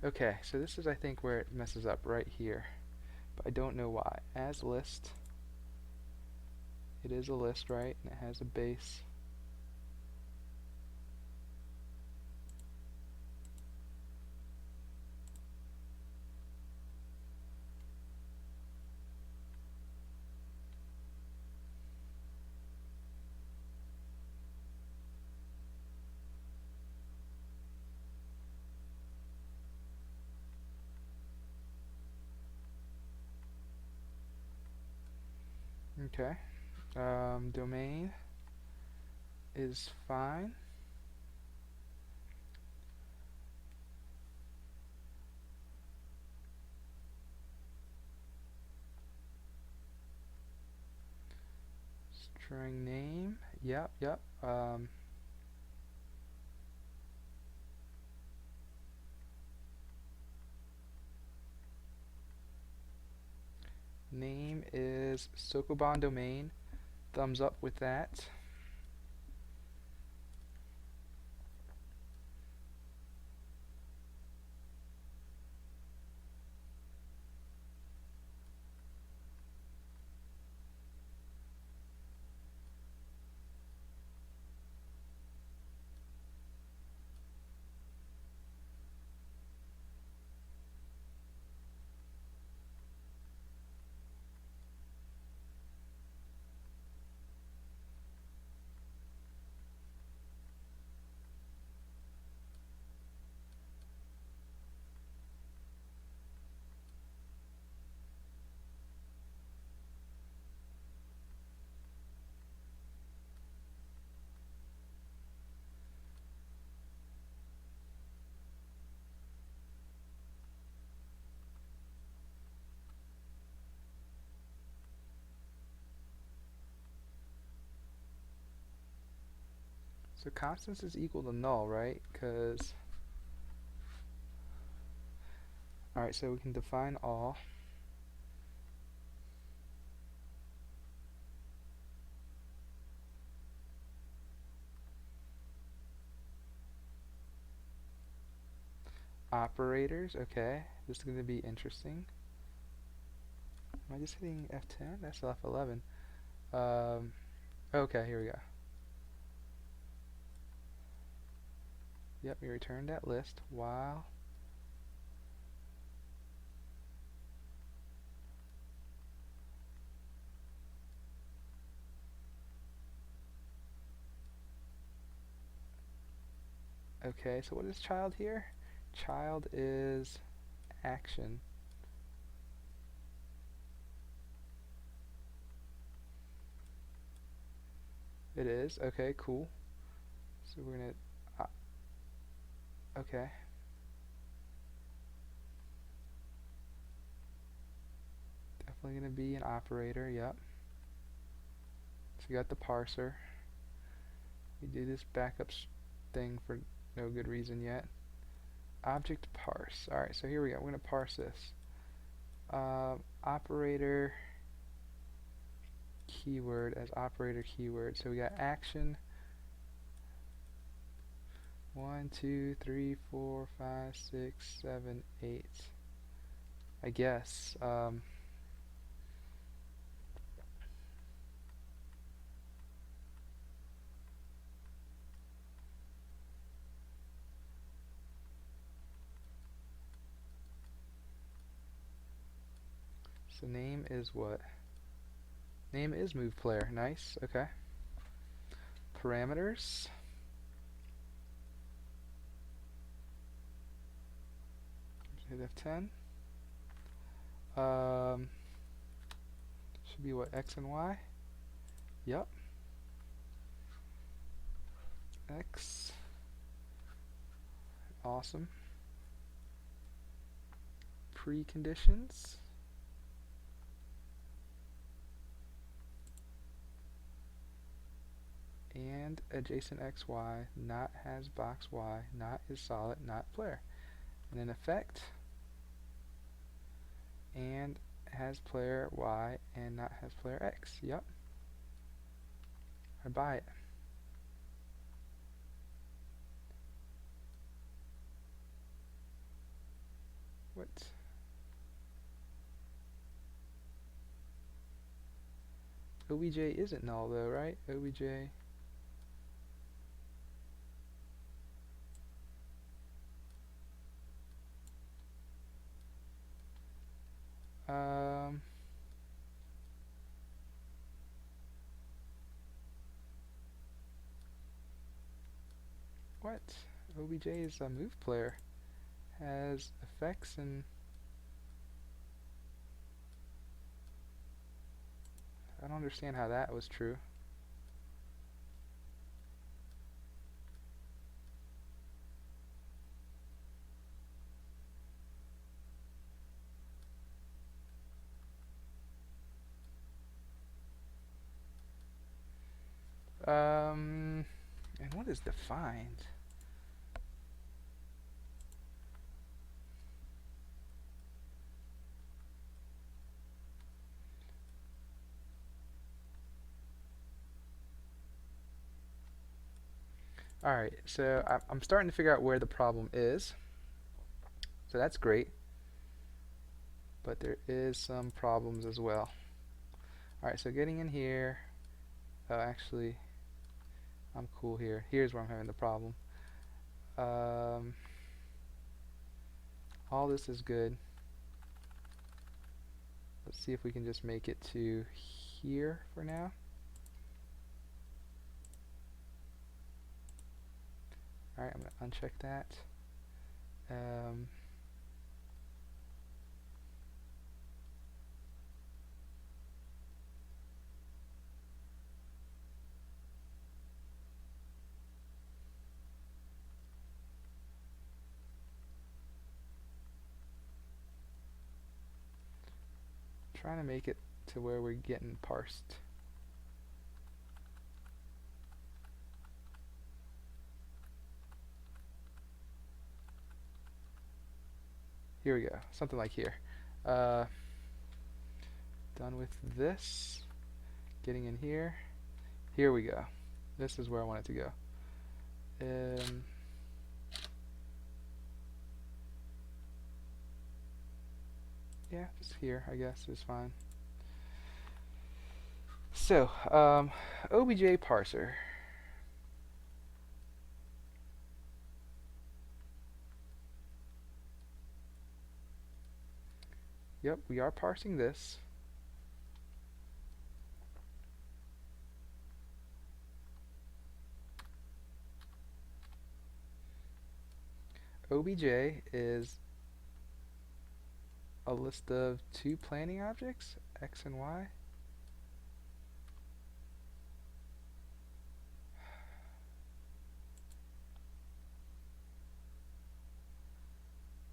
Okay, so this is I think where it messes up right here. But I don't know why. As list, it is a list, right? And it has a base. Okay. Domain is fine. String name, yep. Name is Sokoban domain. Thumbs up with that. So constants is equal to null, right? Because alright, so we can define all. Operators, okay. This is going to be interesting. Am I just hitting F10? That's F11. Okay, here we go. Yep, we returned that list while okay, so what is child here? Child is action. It is. Okay, cool. So we're gonna okay. Definitely gonna be an operator, yep. So we got the parser. We do this backup thing for no good reason yet. Object parse. Alright, so here we go. We're gonna parse this. Operator keyword as operator keyword. So we got action 1, 2, 3, 4, 5, 6, 7, 8. I guess. So name is what? Name is move player. Nice. Okay. Parameters. Hit F10. Should be what? X and Y. Yep. X. Awesome. Preconditions. And adjacent XY, not has box Y, not is solid, not player. And then effect, and has player Y, and not has player X. Yep. I buy it. What? OBJ isn't null though, right? OBJ. Um, what? OBJ is a move player. Has effects and I don't understand how that was true. And what is defined? Alright, so I'm starting to figure out where the problem is. So that's great. But there is some problems as well. Alright, so getting in here. Oh, actually, I'm cool here. Here's where I'm having the problem. All this is good. Let's see if we can just make it to here for now. Alright, I'm going to uncheck that. Trying to make it to where we're getting parsed. Here we go, something like here. Done with this. Getting in here. Here we go. This is where I want it to go. Yeah, just here, I guess, is fine. So, OBJ parser. Yep, we are parsing this. OBJ is a list of two planning objects, X and Y.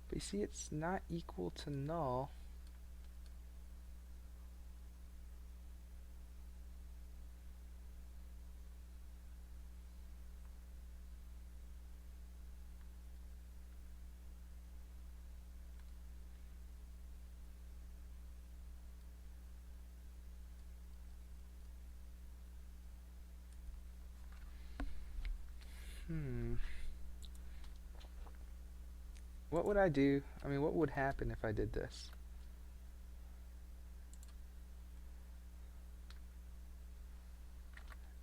But you see, it's not equal to null. Hmm. What would I do? I mean, what would happen if I did this?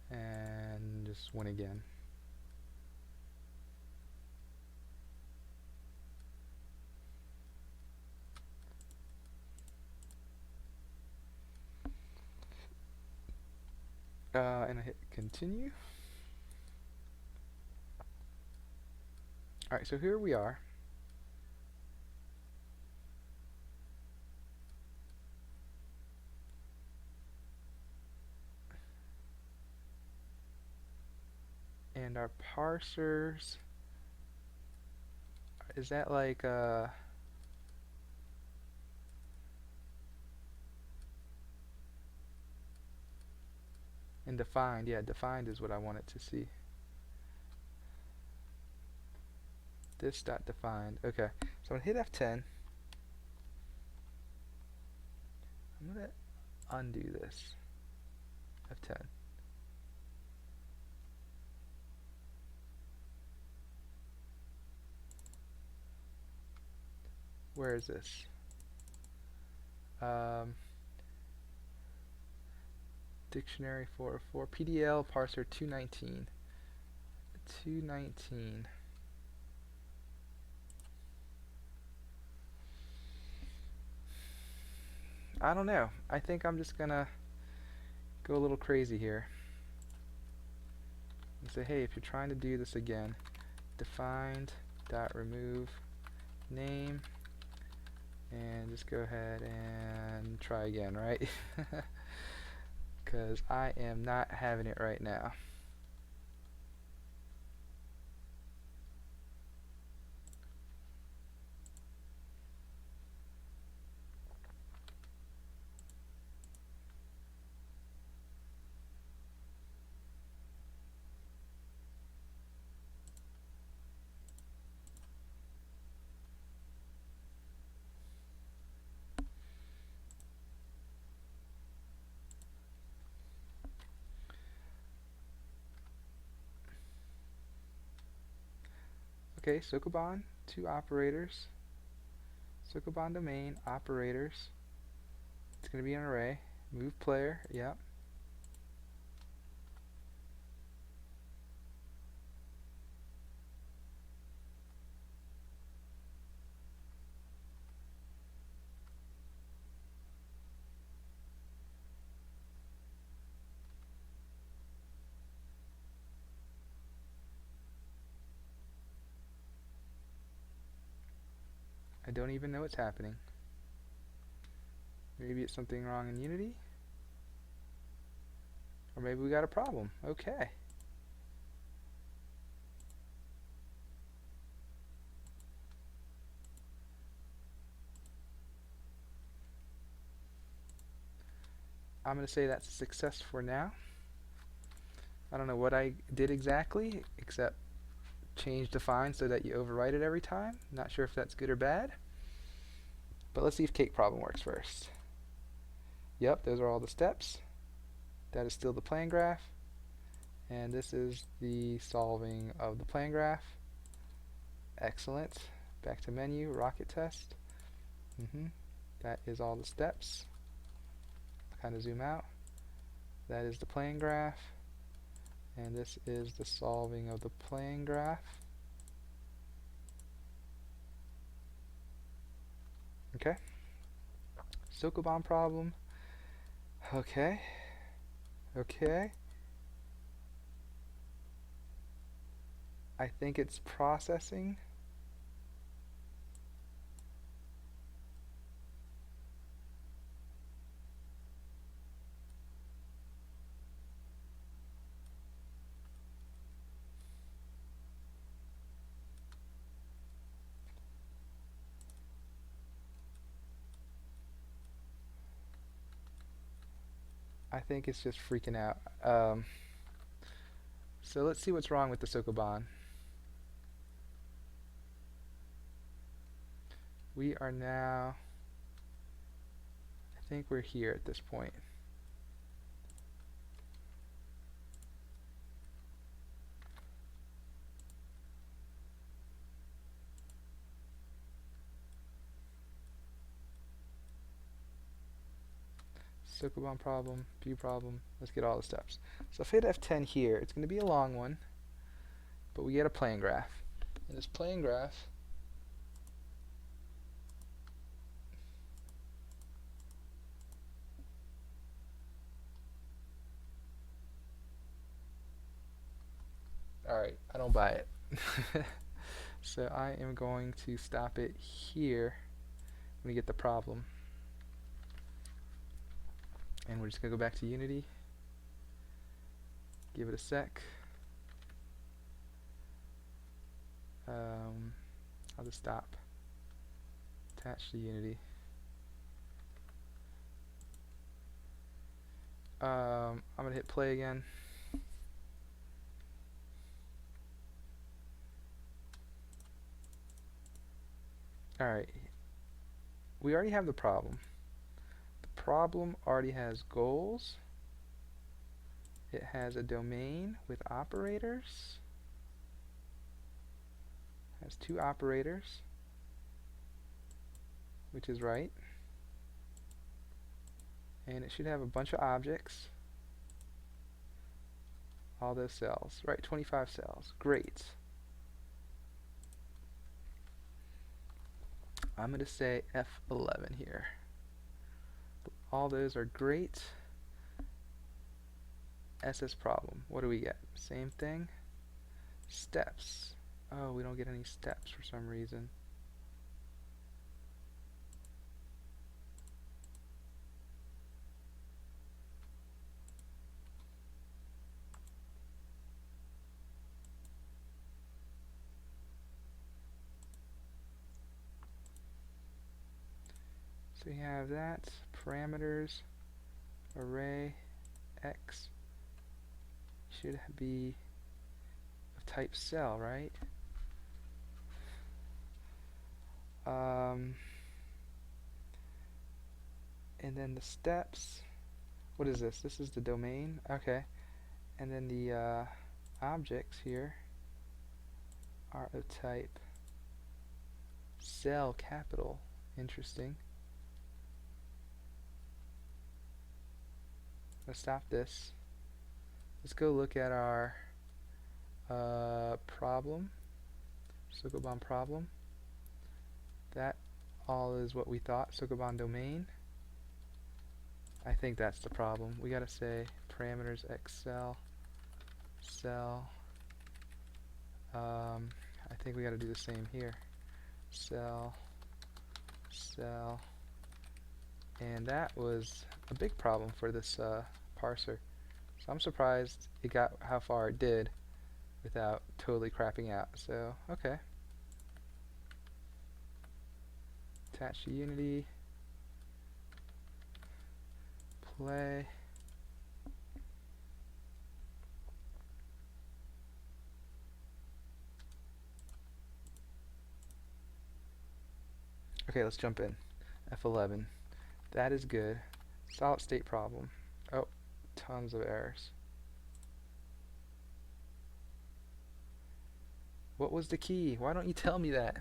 And just win again. And I hit continue. Alright, so here we are. And our parsers, is that like and defined? Yeah, defined is what I want it to see. This dot defined. Okay, so I'm gonna hit F10. I'm gonna undo this. F10. Where is this? Dictionary 404, PDL parser 219. 219. I don't know. I think I'm just gonna go a little crazy here and say, hey, if you're trying to do this again, defined dot remove name, and just go ahead and try again, right? Because I am not having it right now. Okay, Sokoban, two operators. Sokoban domain, operators. It's going to be an array. Move player, yep. I don't even know what's happening. Maybe it's something wrong in Unity. Or maybe we got a problem. Okay. I'm going to say that's a success for now. I don't know what I did exactly, except change define so that you overwrite it every time. Not sure if that's good or bad. But let's see if cake problem works first. Yep, those are all the steps. That is still the plan graph. And this is the solving of the plan graph. Excellent. Back to menu, rocket test. That is all the steps. Kind of zoom out. That is the plane graph, and this is the solving of the plane graph. Okay. Sokoban problem. Okay. Okay. I think it's processing. I think it's just freaking out. So let's see what's wrong with the Sokoban. We are now, I think we're here at this point. Sokoban problem, view problem. Let's get all the steps. So if I hit F10 here, it's going to be a long one, but we get a plane graph. And this plane graph alright, I don't buy it. So I am going to stop it here when we get the problem. And we're just going to go back to Unity. Give it a sec. I'll just stop. Attach to Unity. I'm going to hit play again. Alright. We already have the problem. The problem already has goals. It has a domain with operators. It has two operators, which is right. And it should have a bunch of objects. All those cells. Right, 25 cells. Great. I'm going to say F11 here. All those are great. SS problem. What do we get? Same thing. Steps. Oh, we don't get any steps for some reason. So we have that. Parameters. Array. X. Should be of type cell, right? And then the steps. What is this? This is the domain. Okay. And then the objects here are of type cell capital. Interesting. Let's stop this. Let's go look at our problem. Sokoban problem. That all is what we thought. Sokoban domain. I think that's the problem. We gotta say parameters x cell. I think we gotta do the same here. Cell. And that was a big problem for this parser. So I'm surprised it got how far it did without totally crapping out. So, okay. Attach to Unity. Play. Okay, let's jump in. F11. That is good. Solid state problem. Oh, tons of errors. What was the key? Why don't you tell me that?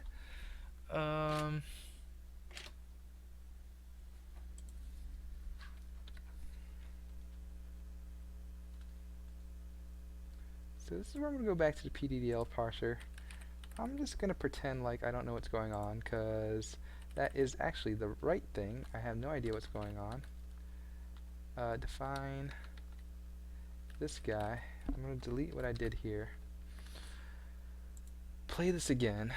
So this is where I'm going to go back to the PDDL parser. I'm just going to pretend like I don't know what's going on, because that is actually the right thing. I have no idea what's going on. Define this guy. I'm going to delete what I did here. Play this again.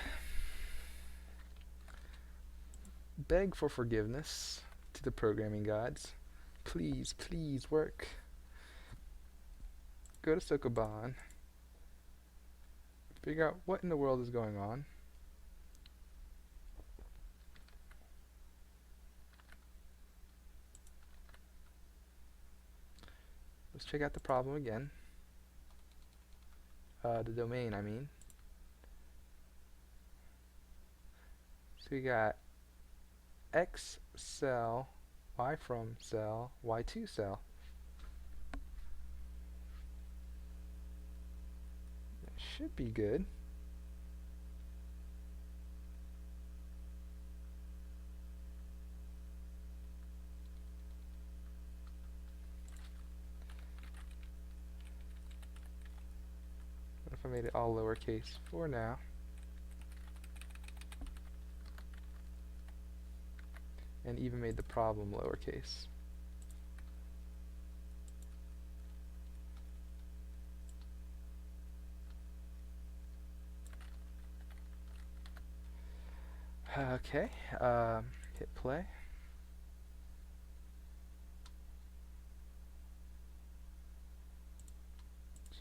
Beg for forgiveness to the programming gods. Please, please work. Go to Sokoban. Figure out what in the world is going on. Let's check out the problem again. The domain, I mean. So we got X cell, Y from cell, Y2 cell. That should be good. What if I made it all lowercase for now? And even made the problem lowercase. Okay, hit play.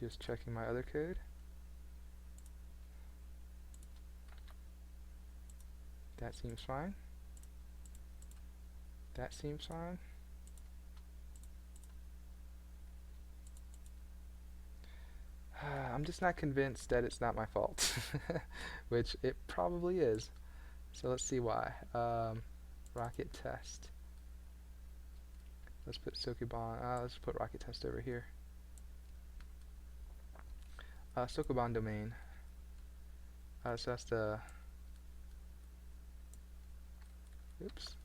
Just checking my other code. That seems fine. That seems fine. I'm just not convinced that it's not my fault, which it probably is. So let's see why. Rocket test. Let's put Sokoban. Let's put rocket test over here. Sokoban domain. So that's the. Oops.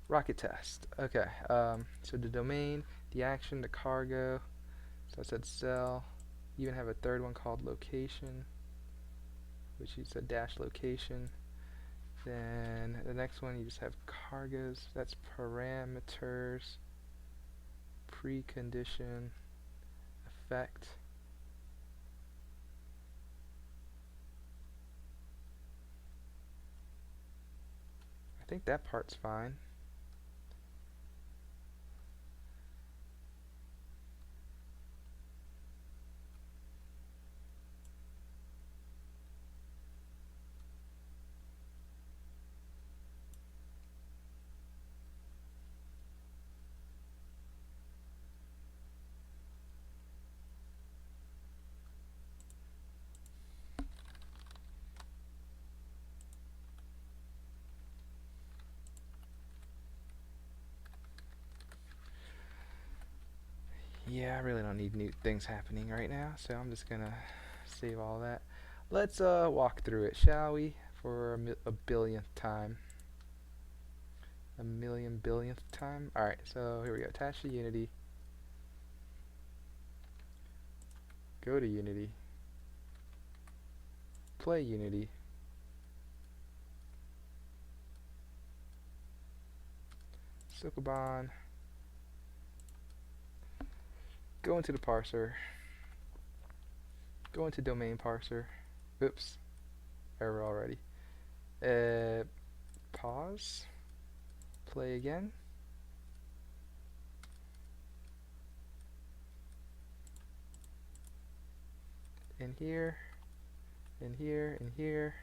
Rocket test. Okay. So the domain, the action, the cargo. So I said cell. You even have a third one called location, which you said dash location. Then the next one you just have cargoes. That's parameters, precondition, effect. I think that part's fine. Yeah, I really don't need new things happening right now, so I'm just gonna save all that. Let's walk through it, shall we? For a billionth time. A million billionth time. Alright, so here we go. Attach to Unity. Go to Unity. Play Unity. Sokoban. Go into the parser. Go into domain parser. Oops. Error already. Pause. Play again. In here. In here. In here.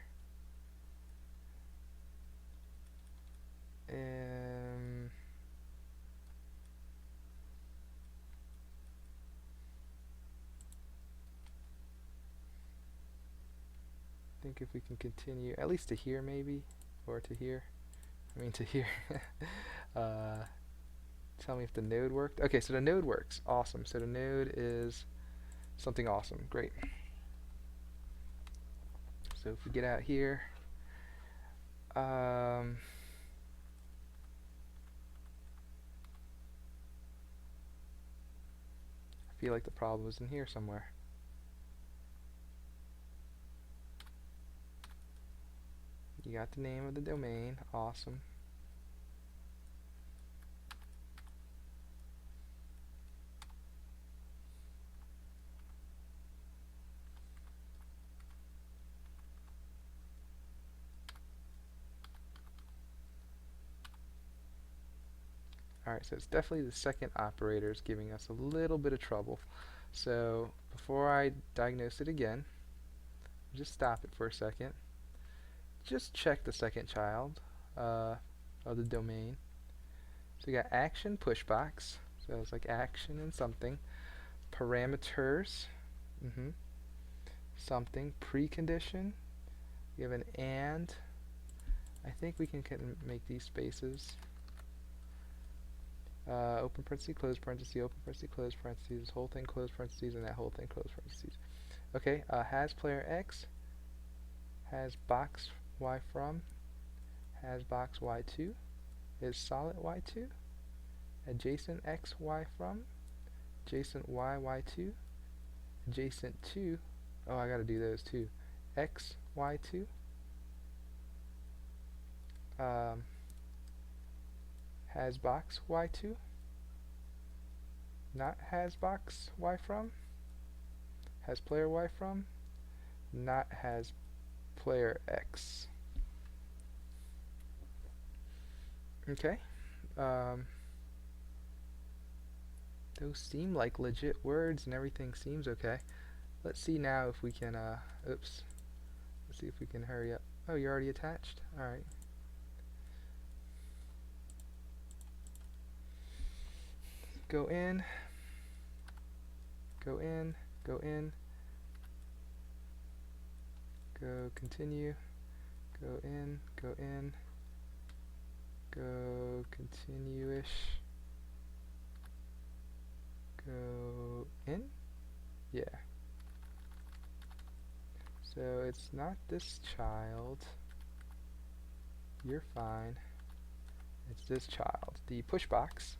I think if we can continue, at least to here maybe, or to here. I mean to here. Tell me if the node worked. Okay, so the node works. Awesome. So the node is something awesome. Great. So if we get out here, feel like the problem was in here somewhere. You got the name of the domain. Awesome. Alright, so it's definitely the second operator is giving us a little bit of trouble. So before I diagnose it again, just stop it for a second. Just check the second child of the domain. So we got action pushbox. So it's like action and something. Parameters. Something. Precondition. We have an and. I think we can make these spaces. Open parenthesis, close parenthesis, open parenthesis, close parenthesis, this whole thing close parentheses, and that whole thing close parentheses. Okay, has player X, has box Y from, has box Y2, is solid Y2, adjacent X Y from, adjacent Y Y2, adjacent to, oh I gotta do those too, X Y2, has box Y2, not has box Y from, has player Y from, not has player X. Okay. Those seem like legit words and everything seems okay. Let's see now if we can, oops. Let's see if we can hurry up. Oh, you're already attached? Alright. Go in, go in, go in, go continue, go in, go in, go continue-ish, go in, yeah. So it's not this child, you're fine, it's this child. The push box,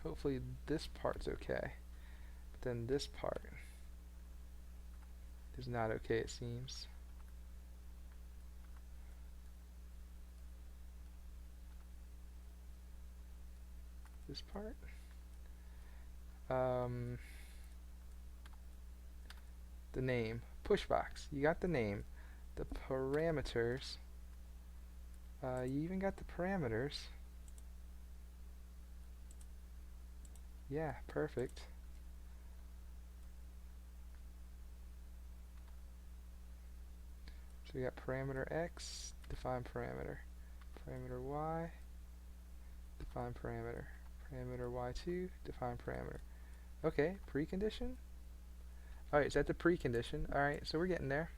hopefully this part's okay, but then this part is not okay it seems. This part, the name, push box, you got the name, the parameters, you even got the parameters. Yeah, perfect. So we got parameter X, define parameter. Parameter Y, define parameter. Parameter Y2, define parameter. Okay, precondition? Alright, is that the precondition? Alright, so we're getting there.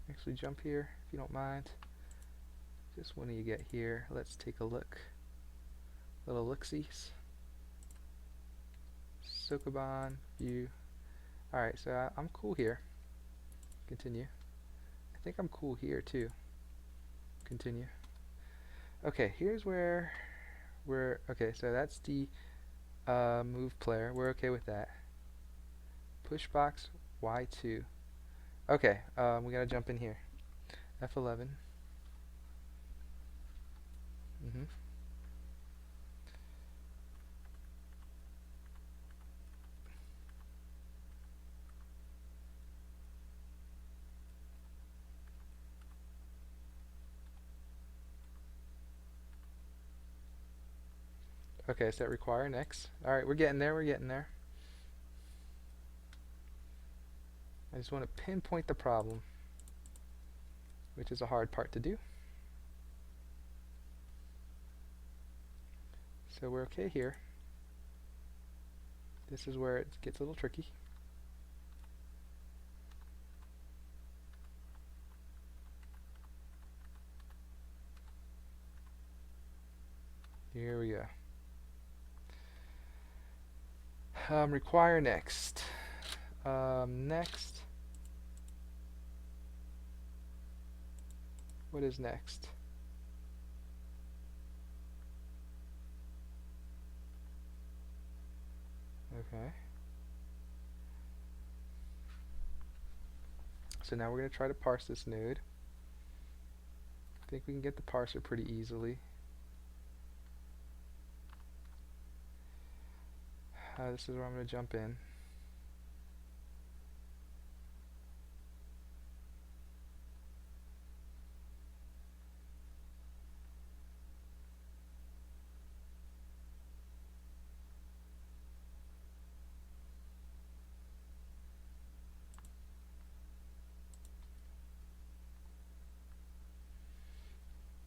Actually jump here, if you don't mind. Just when you get here, let's take a look. Little look-sees. Sokoban, view. Alright, so I'm cool here. Continue. I think I'm cool here too. Continue. Okay, here's where we're, okay, so that's the move player. We're okay with that. Push box Y2. Okay, we gotta jump in here. F11. Okay, set require next. Alright, we're getting there, we're getting there. I just want to pinpoint the problem, which is a hard part to do. So we're okay here. This is where it gets a little tricky. Here we go. Require next. Next. What is next? Okay. So now we're going to try to parse this node. I think we can get the parser pretty easily. This is where I'm going to jump in.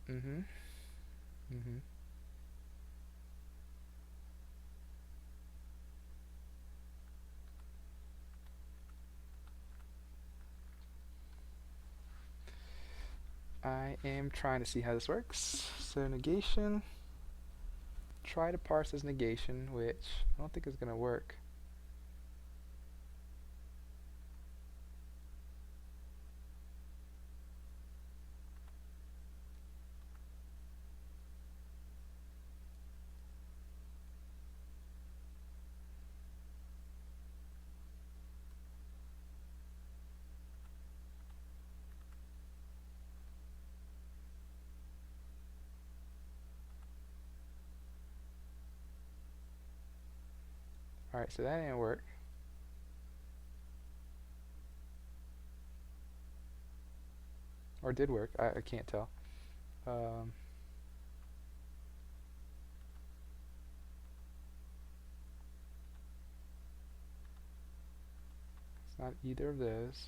Mm-hmm. Mm-hmm. I am trying to see how this works. So negation. Try to parse as negation, which I don't think is going to work. Alright, so that didn't work. Or did work, I can't tell. It's not either of those.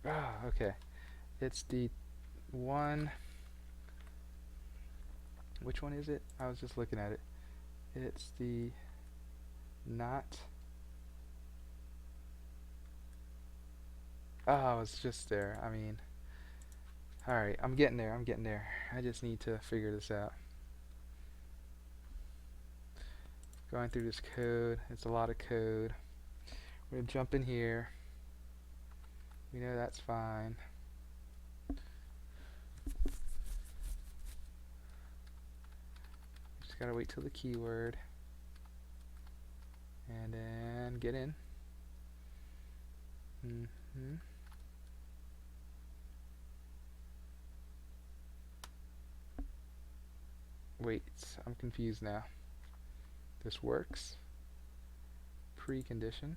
Ah, okay. It's the one. Which one is it? I was just looking at it. It's the not. Oh, it's just there. I mean, alright, I'm getting there. I'm getting there. I just need to figure this out. Going through this code. It's a lot of code. We're going to jump in here. We know that's fine. Just gotta wait till the keyword. And then get in. Wait, I'm confused now. This works. Precondition.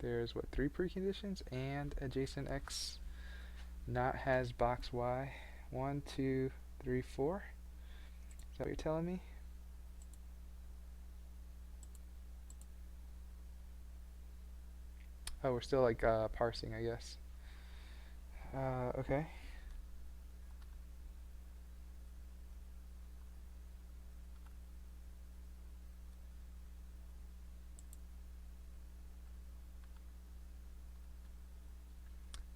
There's what, 3 preconditions and adjacent x not has box y. 1, 2, 3, 4. Is that what you're telling me? Oh, we're still like parsing, I guess. Okay.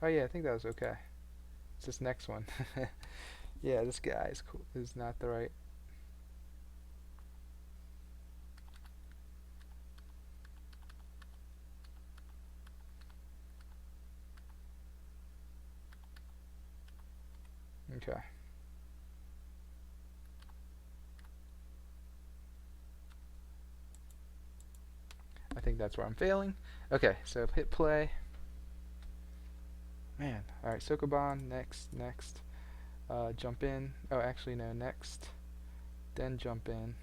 Oh yeah, I think that was okay. It's this next one. Yeah, this guy is cool. Is not the right. Okay. I think that's where I'm failing. Okay, so hit play. Man, alright, Sokoban, next. Jump in. Oh, actually, no, next. Then jump in.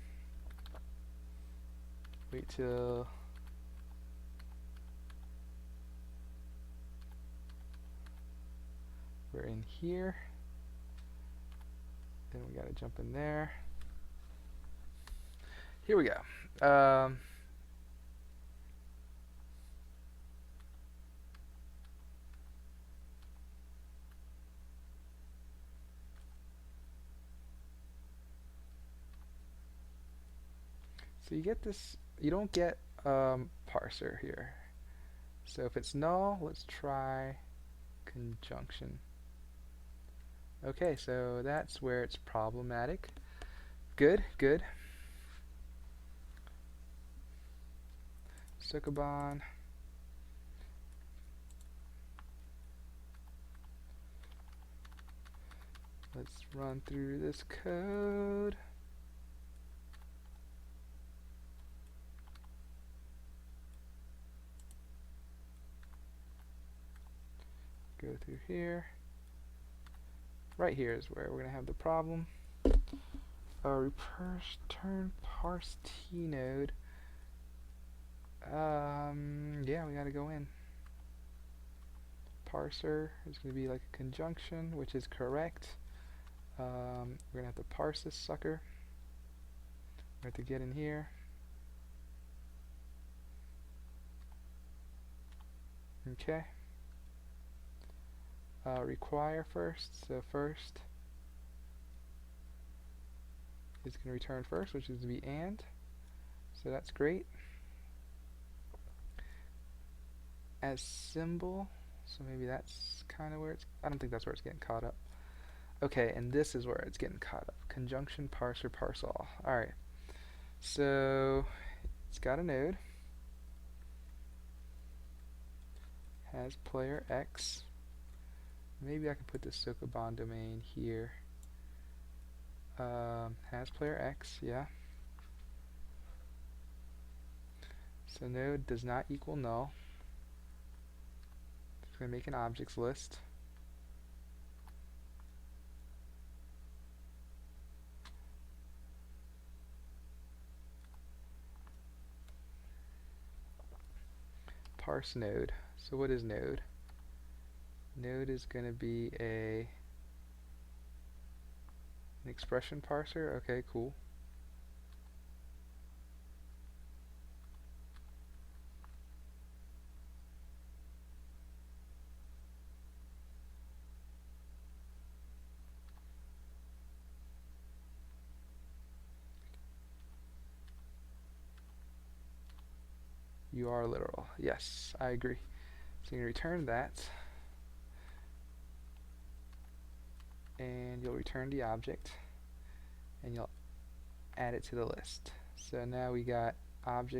Wait till. We're in here. Then we gotta jump in there. Here we go. So you get this, you don't get parser here. So if it's null, let's try conjunction. Okay, so that's where it's problematic. Good, good. Sokoban. Let's run through this code. Go through here. Right here is where we're going to have the problem. Return parse t node. Yeah, we got to go in. Parser is going to be like a conjunction, which is correct. We're going to have to parse this sucker. We have to get in here. Okay. Require first. So first is going to return first, which is to be and. So that's great. As symbol. So maybe that's kind of where it's. I don't think that's where it's getting caught up. Okay, and this is where it's getting caught up. Conjunction parser parse all. Alright. So it's got a node. Has player X. Maybe I can put the Sokoban domain here. Has player X, yeah. So node does not equal null. It's going to make an objects list. Parse node. So what is node? Node is going to be an expression parser. Okay, cool. You are literal. Yes, I agree. So you can return that, and you'll return the object, and you'll add it to the list. So now we got object